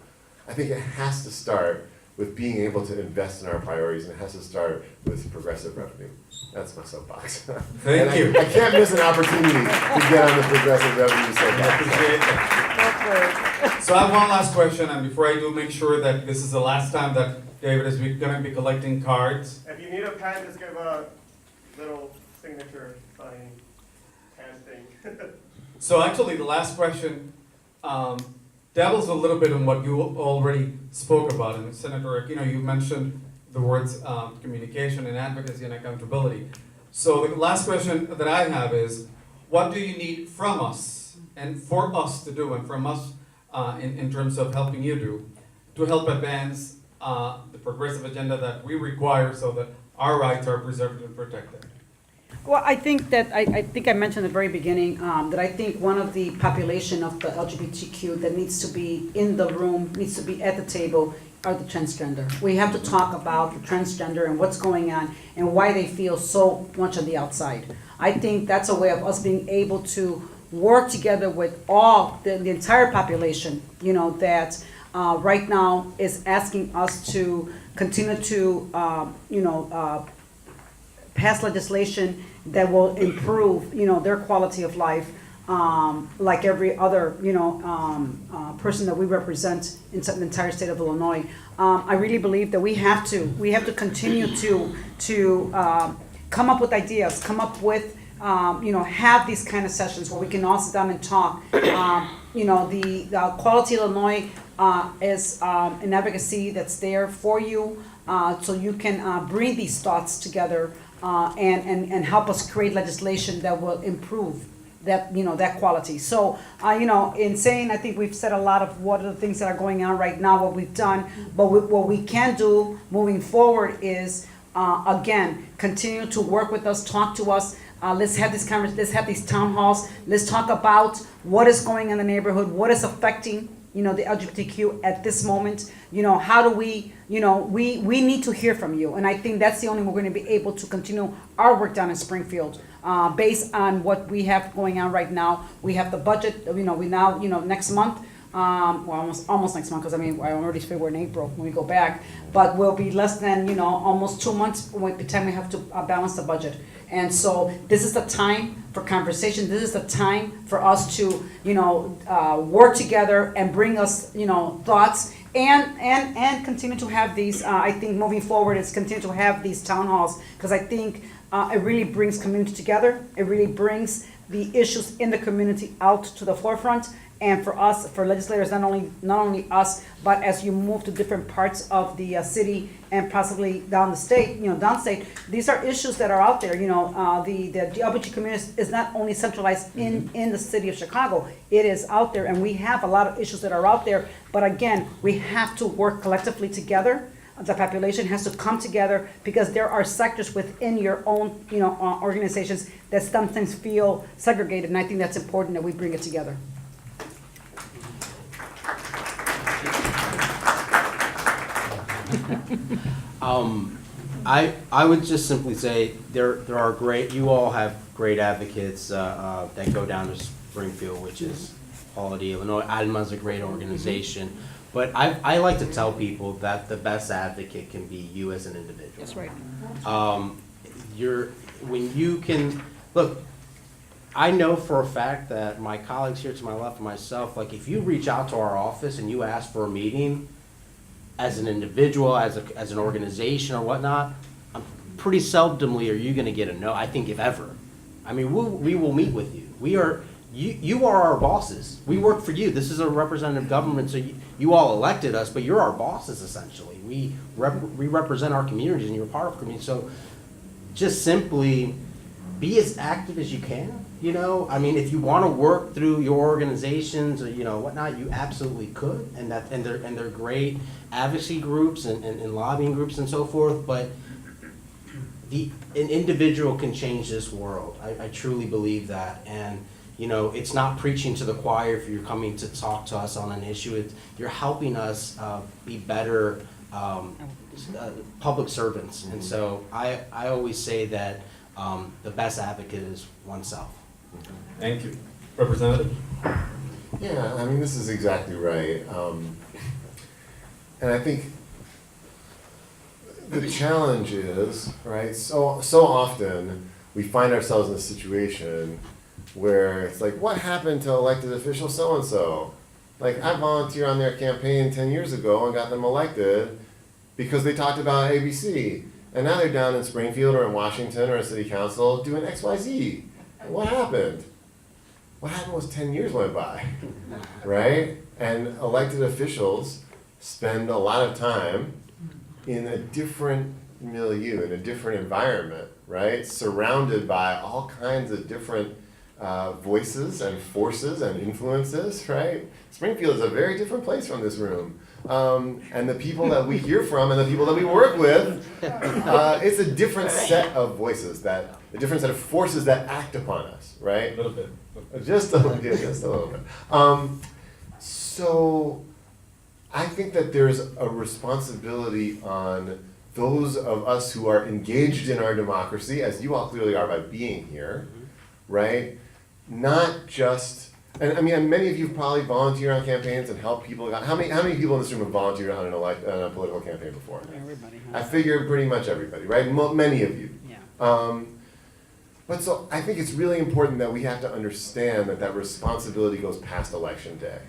I think it has to start with being able to invest in our priorities, and it has to start with progressive revenue. That's my soapbox. Thank you. I can't miss an opportunity to get on the progressive revenue soapbox. Appreciate that. So I have one last question, and before I do, make sure that this is the last time that David is going to be collecting cards. If you need a pen, just give a little signature sign hand thing. So actually, the last question dabbles a little bit on what you already spoke about. And Senator, you mentioned the words communication and advocacy and accountability. So the last question that I have is, what do you need from us and for us to do, and from us in terms of helping you do, to help advance the progressive agenda that we require so that our rights are preserved and protected? Well, I think that, I think I mentioned at the very beginning, that I think one of the population of the LGBTQ that needs to be in the room, needs to be at the table, are the transgender. We have to talk about the transgender and what's going on and why they feel so much on the outside. I think that's a way of us being able to work together with all, the entire population, that right now is asking us to continue to, pass legislation that will improve, their quality of life, like every other, person that we represent in the entire state of Illinois. I really believe that we have to continue to come up with ideas, come up with, have these kind of sessions where we can all sit down and talk. The Quality Illinois is an advocacy that's there for you, so you can bring these thoughts together and help us create legislation that will improve that, that quality. So, in saying, I think we've said a lot of what are the things that are going on right now, what we've done, but what we can do moving forward is, again, continue to work with us, talk to us. Let's have let's have these town halls. Let's talk about what is going on in the neighborhood, what is affecting the LGBTQ at this moment? How do we, we need to hear from you. And I think that's the only way we're going to be able to continue our work down in Springfield, based on what we have going on right now. We have the budget, we now, next month, well, almost next month, because I already figured we're in April when we go back, but we'll be less than, almost 2 months by the time we have to balance the budget. And so this is the time for conversation. This is the time for us to, work together and bring us, thoughts and continue to have these, I think moving forward is continue to have these town halls, because I think it really brings community together. It really brings the issues in the community out to the forefront. And for us, for legislators, not only us, but as you move to different parts of the city and possibly down the state, downstate, these are issues that are out there. The LGBT community is not only centralized in the city of Chicago, it is out there, and we have a lot of issues that are out there. But again, we have to work collectively together. The population has to come together, because there are sectors within your own, organizations that sometimes feel segregated, and I think that's important that we bring it together. I would just simply say there are you all have great advocates that go down to Springfield, which is quality. Illinois. ADMA's a great organization, but I like to tell people that the best advocate can be you as an individual. That's right. When you can look. I know for a fact that my colleagues here to my left and myself, like if you reach out to our office and you ask for a meeting, as an individual, as an organization or whatnot, pretty seldomly are you going to get a no. I think if ever. We will meet with you. You are our bosses. We work for you. This is a representative government, so you all elected us, but you're our bosses essentially. We represent our communities, and you're part of the community. So just simply be as active as you can. If you want to work through your organizations or whatnot, you absolutely could, and they're great advocacy groups and lobbying groups and so forth. But an individual can change this world. I truly believe that, and it's not preaching to the choir if you're coming to talk to us on an issue. You're helping us be better public servants, and so I always say that the best advocate is oneself. Thank you. Representative? Yeah, this is exactly right. And I think the challenge is, right, so often we find ourselves in a situation where it's like, what happened to elected official so-and-so? Like, I volunteered on their campaign 10 years ago and got them elected because they talked about ABC. And now they're down in Springfield or in Washington or in city council doing XYZ. What happened? What happened was 10 years went by, right? And elected officials spend a lot of time in a different milieu, in a different environment, right? Surrounded by all kinds of different voices and forces and influences, right? Springfield is a very different place from this room. And the people that we hear from and the people that we work with, it's a different set of voices, a different set of forces that act upon us, right? A little bit. Just a little bit. So I think that there's a responsibility on those of us who are engaged in our democracy, as you all clearly are by being here, right? Not just, and many of you probably volunteer on campaigns and help people. How many people in this room have volunteered on a political campaign before? Everybody. I figure pretty much everybody, right? Many of you. Yeah. But so I think it's really important that we have to understand that responsibility goes past election day.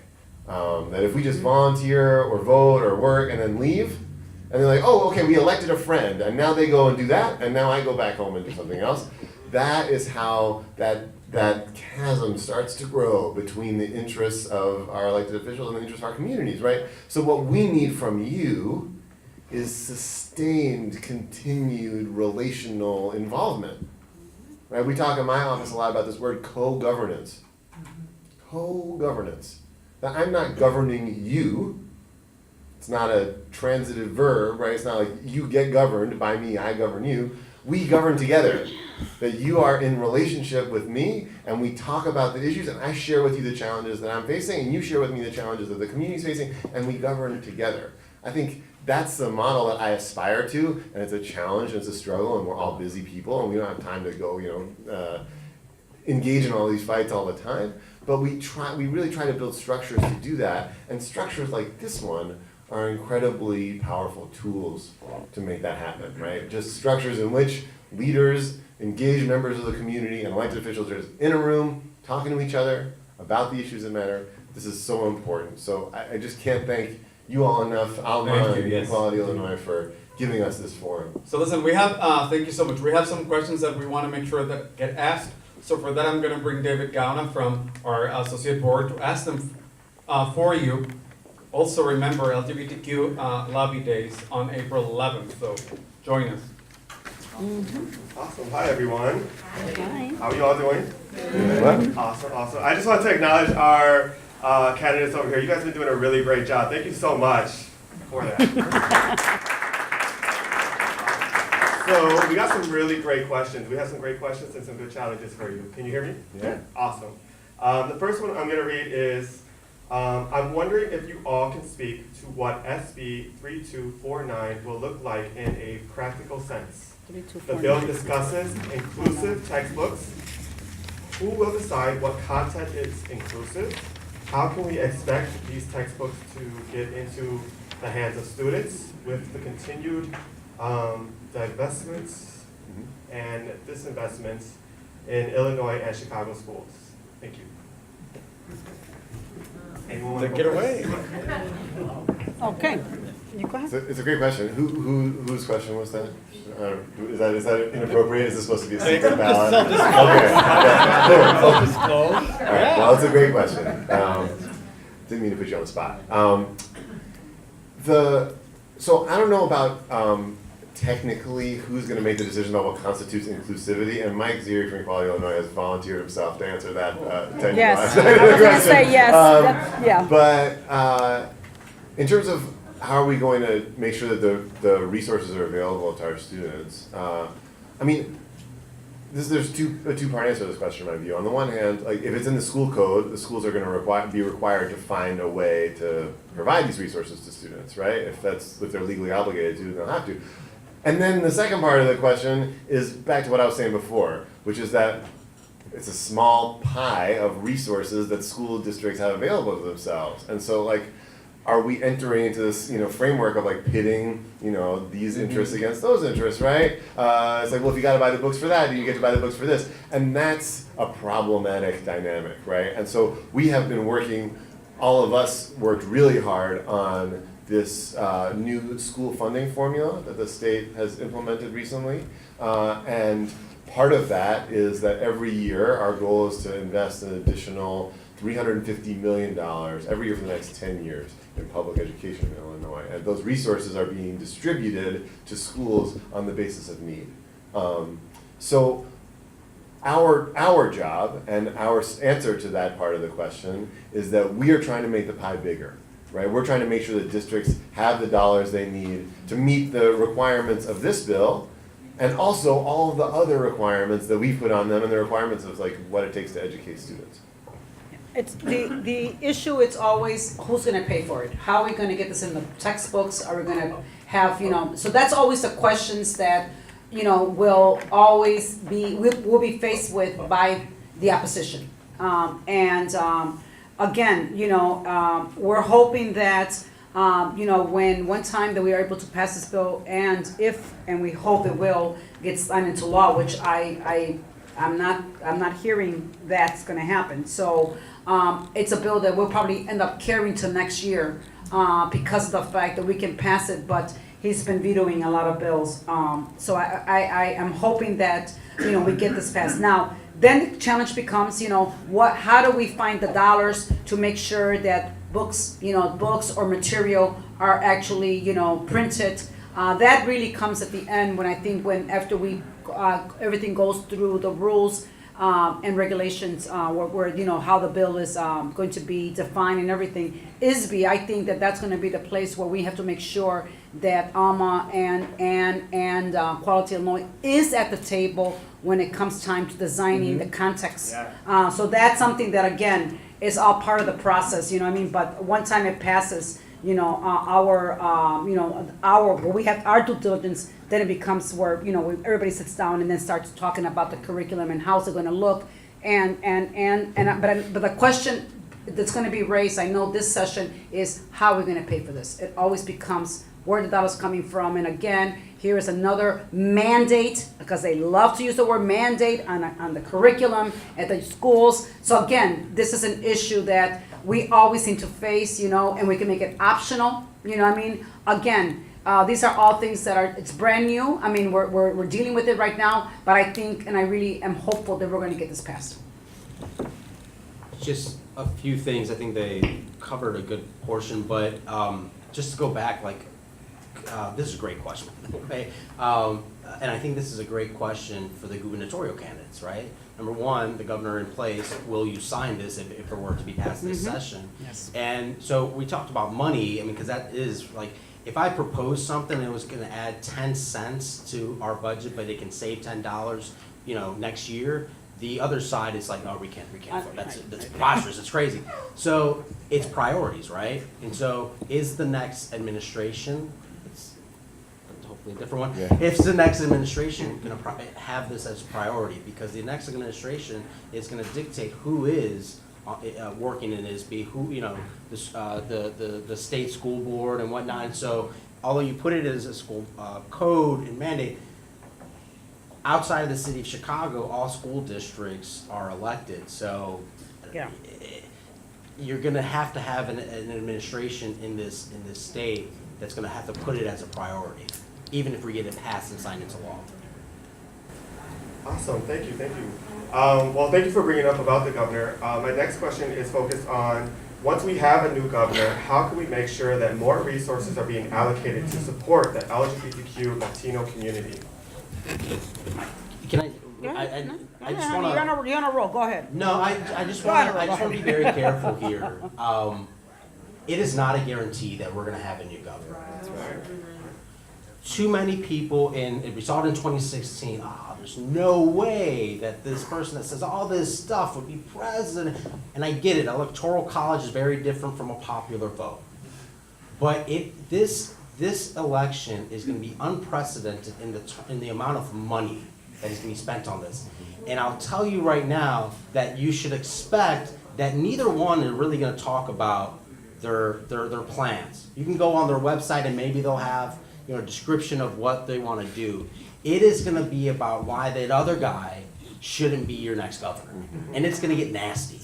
That if we just volunteer or vote or work and then leave, and they're like, oh, okay, we elected a friend, and now they go and do that, and now I go back home and do something else. That is how that chasm starts to grow between the interests of our elected officials and the interests of our communities, right? So what we need from you is sustained, continued relational involvement. Right? We talk in my office a lot about this word co-governance. Co-governance. Now, I'm not governing you. It's not a transitive verb, right? It's not like you get governed by me, I govern you. we govern together. That you are in relationship with me, and we talk about the issues, and I share with you the challenges that I'm facing, and you share with me the challenges that the community is facing, and we govern together. I think that's the model that I aspire to, and it's a challenge, and it's a struggle, and we're all busy people, and we don't have time to go, engage in all these fights all the time. But we really try to build structures to do that, and structures like this one are incredibly powerful tools to make that happen, right? Just structures in which leaders, engaged members of the community, and elected officials are just in a room talking to each other about the issues that matter. This is so important. So I just can't thank you all enough, Alma and Equality Illinois, for giving us this forum. So listen, we have, thank you so much. We have some questions that we want to make sure that get asked. So for that, I'm going to bring David Gauna from our associate board to ask them for you. Also remember LGBTQ Lobby Days on April 11th, so join us. Awesome. Hi, everyone. Hi. How are you all doing? Awesome, awesome. I just want to acknowledge our candidates over here. You guys have been doing a really great job. Thank you so much for that. So we got some really great questions. We have some great questions and some good challenges for you. Can you hear me? Yeah. Awesome. The first one I'm going to read is, I'm wondering if you all can speak to what SB 3249 will look like in a practical sense. The bill discusses inclusive textbooks. Who will decide what content is inclusive? How can we expect these textbooks to get into the hands of students with the continued divestments and disinvestments in Illinois and Chicago schools? Thank you. Anyone want to Take it away. Okay, you go ahead. It's a great question. Whose question was that? Is that inappropriate? Is this supposed to be a secret ballot? Okay. All right. Well, it's a great question. Didn't mean to put you on the spot. So I don't know about technically who's going to make the decision about what constitutes inclusivity, and Mike Ziri from Equality Illinois has volunteered himself to answer that technical Yes, aspect of I the was gonna question. say yes, yeah. But in terms of how are we going to make sure that the resources are available to our students, I mean, there's a two-part answer to this question in my view. On the one hand, like if it's in the school code, the schools are going to be required to find a way to provide these resources to students, right? If they're legally obligated to, they'll have to. And then the second part of the question is back to what I was saying before, which is that it's a small pie of resources that school districts have available to themselves. And so like, are we entering into this, framework of like pitting, these interests against those interests, right? It's like, well, if you got to buy the books for that, do you get to buy the books for this? And that's a problematic dynamic, right? And so we have been working, all of us worked really hard on this new school funding formula that the state has implemented recently. And part of that is that every year our goal is to invest an additional $350 million every year for the next 10 years in public education in Illinois. And those resources are being distributed to schools on the basis of need. So our job and our answer to that part of the question is that we are trying to make the pie bigger, right? We're trying to make sure that districts have the dollars they need to meet the requirements of this bill, and also all of the other requirements that we put on them and the requirements of like what it takes to educate students. It's the issue, it's always who's gonna pay for it? How are we gonna get this in the textbooks? Are we gonna have, so that's always the questions that, will always be, we'll be faced with by the opposition. Again, we're hoping that, when one time that we are able to pass this bill, and we hope it will get signed into law, which I'm not hearing that's gonna happen. So, it's a bill that we'll probably end up carrying to next year, because of the fact that we can pass it, but he's been vetoing a lot of bills. So I am hoping that, we get this passed. Now, then the challenge becomes, how do we find the dollars to make sure that books or material are actually, printed. That really comes at the end when after we, everything goes through the rules, and regulations, where, you know, how the bill is, going to be defined and everything. ISB, I think that that's gonna be the place where we have to make sure that ALMA and Quality Illinois is at the table when it comes time to designing the context. So that's something that, again, is all part of the process, you know what I mean? But one time it passes, you know, where we have our due diligence, then it becomes where, you know, everybody sits down and then starts talking about the curriculum and how's it gonna look. But the question that's gonna be raised, I know this session, is how we're gonna pay for this. It always becomes where the dollar's coming from, and again, here is another mandate, because they love to use the word mandate on the curriculum at the schools. So again, this is an issue that we always seem to face, you know, and we can make it optional, you know what I mean? Again, these are all things that it's brand new. I mean, we're dealing with it right now, but I think, and I really am hopeful that we're gonna get this passed. Just a few things, I think they covered a good portion, but just to go back, like, this is a great question, okay? And I think this is a great question for the gubernatorial candidates, right? Number one, the governor in place, will you sign this if it were to be passed this session? Yes. And so we talked about money, I mean, because that is, like, if I propose something and it was gonna add 10 cents to our budget, but it can save $10, you know, next year, the other side is like, no, we can't afford it. That's preposterous, it's crazy. So it's priorities, right? And so is the next administration, it's hopefully a different one, Yeah. if the next administration gonna have this as a priority? Because the next administration is gonna dictate who is working in ISB, who, you know, the state school board and whatnot. And so although you put it as a school code and mandate, outside of the city of Chicago, all school districts are elected, so Yeah. you're gonna have to have an administration in this state that's gonna have to put it as a priority, even if we get it passed and signed into law. Awesome, thank you. Well, thank you for bringing up about the governor. My next question is focused on, once we have a new governor, how can we make sure that more resources are being allocated to support the LGBTQ Latino community? Can I just wanna. You're on a roll, go ahead. No, I just Go ahead, want Ro, to be very careful here. It is not a guarantee that we're going to have a new governor. Too many people we saw it in 2016, there's no way that this person that says all this stuff would be president. And I get it, electoral college is very different from a popular vote. But this election is going to be unprecedented in the amount of money that is going to be spent on this. And I'll tell you right now that you should expect that neither one are really going to talk about their plans. You can go on their website and maybe they'll have, you know, a description of what they want to do. It is going to be about why that other guy shouldn't be your next governor. And it's going to get nasty.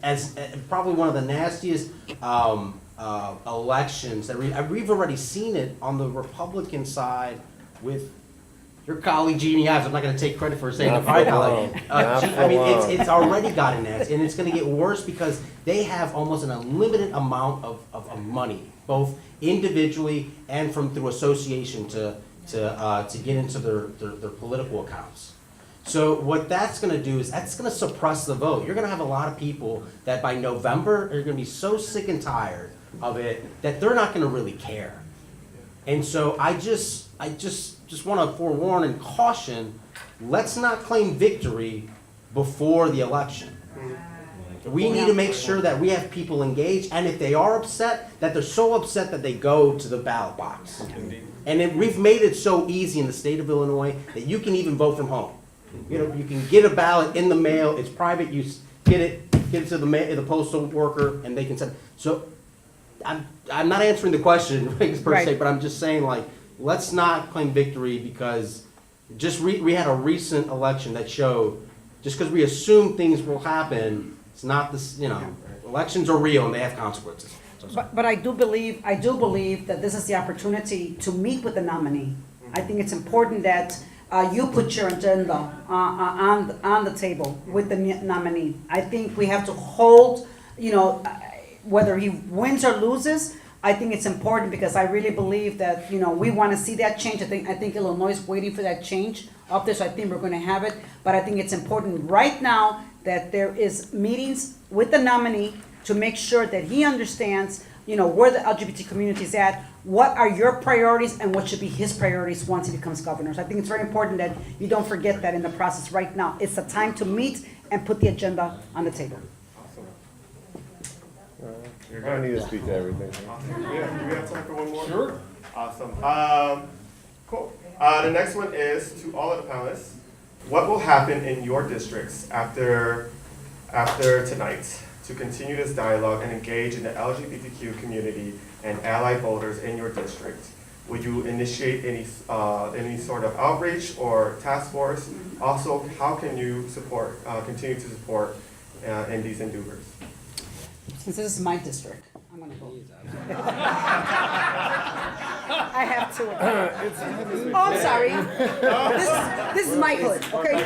As probably one of the nastiest elections that we've already seen it on the Republican side with your colleague Jeannie Ives. I'm not going to take credit for saying it. I mean, it's already gotten nasty, and it's going to get worse because they have almost an unlimited amount of money, both individually and through association to get into their political accounts. So what that's going to do is that's going to suppress the vote. You're going to have a lot of people that by November are going to be so sick and tired of it that they're not going to really care. And so I just want to forewarn and caution, let's not claim victory before the election. We need to make sure that we have people engaged, and if they are upset, that they're so upset that they go to the ballot box. And we've made it so easy in the state of Illinois that you can even vote from home. You know, you can get a ballot in the mail, it's private, you get it to the postal worker, and they can send. So I'm not answering the question per se, but I'm just saying, like, let's not claim victory because we had a recent election that showed just because we assume things will happen, it's not this, you know, elections are real and they have consequences. But I do believe that this is the opportunity to meet with the nominee. I think it's important that you put your agenda on the table with the nominee. I think we have to hold, you know, whether he wins or loses, I think it's important because I really believe that, we want to see that change. I think Illinois is waiting for that change up there, so I think we're going to have it. But I think it's important right now that there is meetings with the nominee to make sure that he understands, where the LGBT community is at, what are your priorities, and what should be his priorities once he becomes governor. So I think it's very important that you don't forget that in the process right now. It's the time to meet and put the agenda on the table. I don't need to speak to everything. Awesome. Yeah, do we have time for one more? Sure. Awesome. Cool. The next one is to all of the panelists. What will happen in your districts after tonight to continue this dialogue and engage in the LGBTQ community and ally voters in your district? Would you initiate any sort of outreach or task force? Also, how can you continue to support in these endeavors? Since this is my district, I'm gonna go. I have to. Oh, I'm sorry. This is my hood, okay?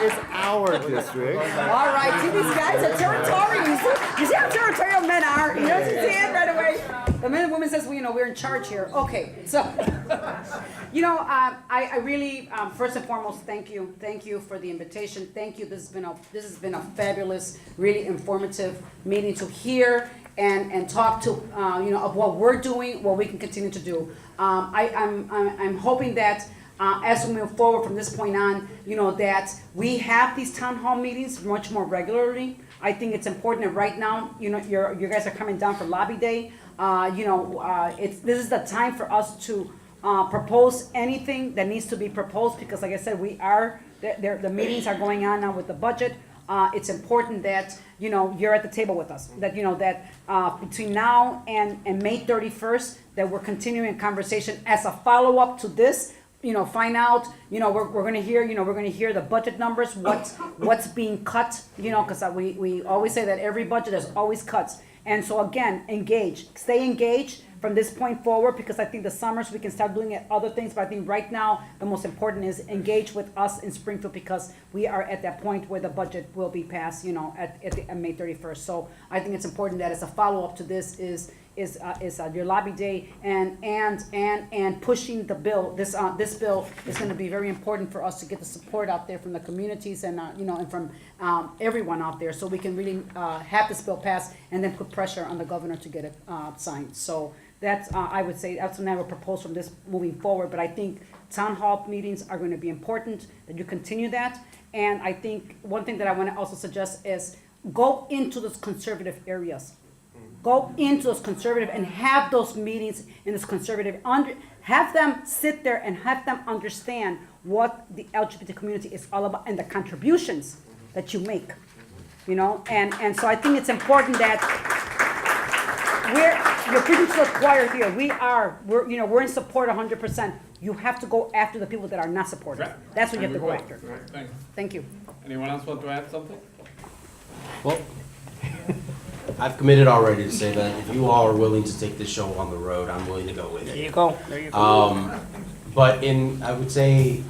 It's our district. All right, see, these guys are territorials. You see how territorial men are? You know what I'm saying right away? The man and woman says, well, we're in charge here. Okay, so, I really, first and foremost, thank you. Thank you for the invitation. Thank you. This has been a fabulous, really informative meeting to hear and talk to, of what we're doing, what we can continue to do. I'm hoping that as we move forward from this point on, that we have these town hall meetings much more regularly. I think it's important that right now, you guys are coming down for lobby day. This is the time for us to propose anything that needs to be proposed, because like I said, the meetings are going on now with the budget. It's important that, you're at the table with us, that, between now and May 31st, that we're continuing conversation as a follow-up to this, find out, we're gonna hear the budget numbers, what's being cut, because we always say that every budget, there's always cuts. And so again, stay engaged from this point forward, because I think the summers we can start doing other things, but I think right now the most important is engage with us in Springfield, because we are at that point where the budget will be passed, at May 31st. So I think it's important that as a follow-up to this is your lobby day and pushing the bill. This bill is going to be very important for us to get the support out there from the communities and and from everyone out there, so we can really have this bill passed and then put pressure on the governor to get it signed. So that's I would say that's what I would propose from this moving forward. But I think town hall meetings are going to be important, that you continue that. And I think one thing that I want to also suggest is go into those conservative areas. Go into those conservative and have those meetings in this conservative, have them sit there and have them understand what the LGBT community is all about and the contributions that you make, and so I think it's important that you're preaching to the choir here. We're in support 100%. You have to go after the people that are not supportive. Right. That's what you have to go after. Right. Thanks. Thank you. Anyone else want to add something? Well, I've committed already to say that if you all are willing to take this show on the road, I'm willing to go with There it. you go. There you go. But I would say,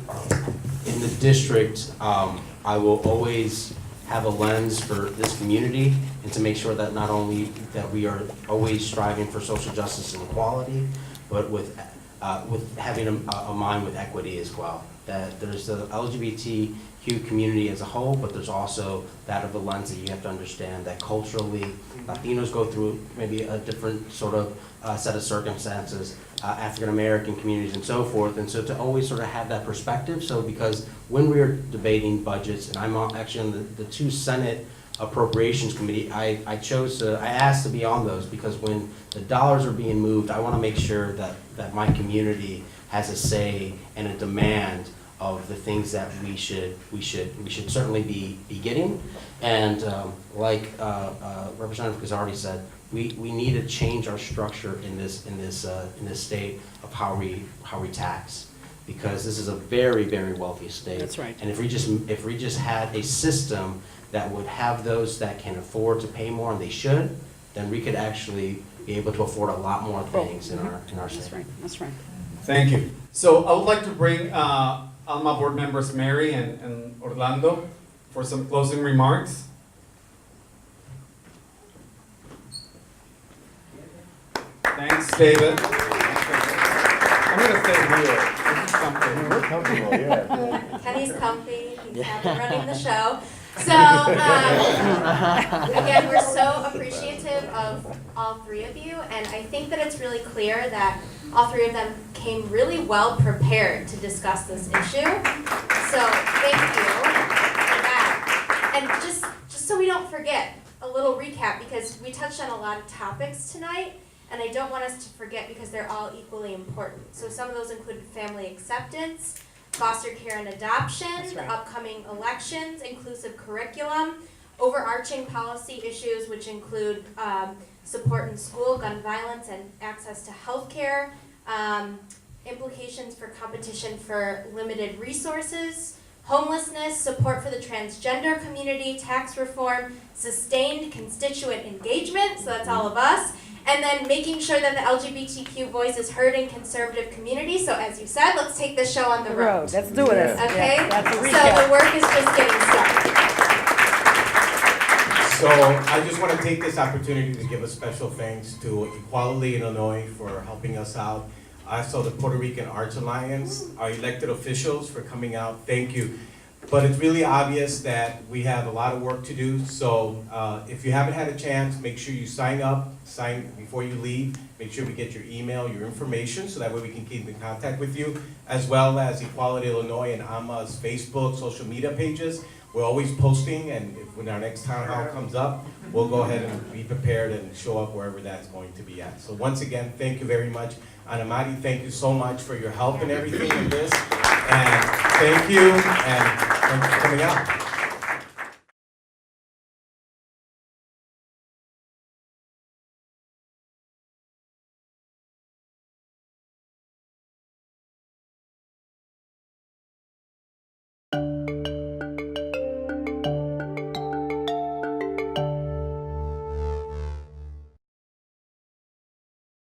in the district, I will always have a lens for this community and to make sure that not only that we are always striving for social justice and equality, but with having a mind with equity as well. That there's the LGBTQ community as a whole, but there's also that of the lens that you have to understand that culturally, Latinos go through maybe a different sort of set of circumstances, African American communities and so forth, and so to always sort of have that perspective. So because when we are debating budgets, and I'm actually on the two Senate Appropriations Committee, I asked to be on those, because when the dollars are being moved, I want to make sure that my community has a say and a demand of the things that we should certainly be getting. And like Representative Gazzardi said, we need to change our structure in this state of how we tax, because this is a very, very wealthy state. That's right. And if we just had a system that would have those that can afford to pay more, and they should, then we could actually be able to afford a lot more things in our state. That's right. That's right. Thank you. So I would like to bring Alma board members Mary and Orlando for some closing remarks. Thanks. Thanks, David. I'm gonna stay here. This is something. We're comfortable, yeah. Kenny's comfy, he's been running the show. So, again, we're so appreciative of all three of you, and I think that it's really clear that all three of them came really well prepared to discuss this issue. So, thank you for that. And just so we don't forget, a little recap, because we touched on a lot of topics tonight, and I don't want us to forget because they're all equally important. So some of those include family acceptance, foster care and adoption, the upcoming elections, inclusive curriculum, overarching policy issues which include support in school, gun violence, and access to health care, implications for competition for limited resources, homelessness, support for the transgender community, tax reform, sustained constituent engagement, so that's all of us, and then making sure that the LGBTQ voice is heard in conservative communities. So as you said, let's take this show on the road. Let's do it. Okay? Yeah, that's a So recap. the work is just getting started. So I just want to take this opportunity to give a special thanks to Equality Illinois for helping us out. Also the Puerto Rican Arts Alliance, our elected officials for coming out, thank you. But it's really obvious that we have a lot of work to do, so if you haven't had a chance, make sure you sign before you leave. Make sure we get your email, your information, so that way we can keep in contact with you, as well as Equality Illinois and AMA's Facebook, social media pages. We're always posting, and when our next town hall comes up, we'll go ahead and be prepared and show up wherever that's going to be at. So once again, thank you very much. Anamari, thank you so much for your help and everything in this. And thank you, and thanks for coming out.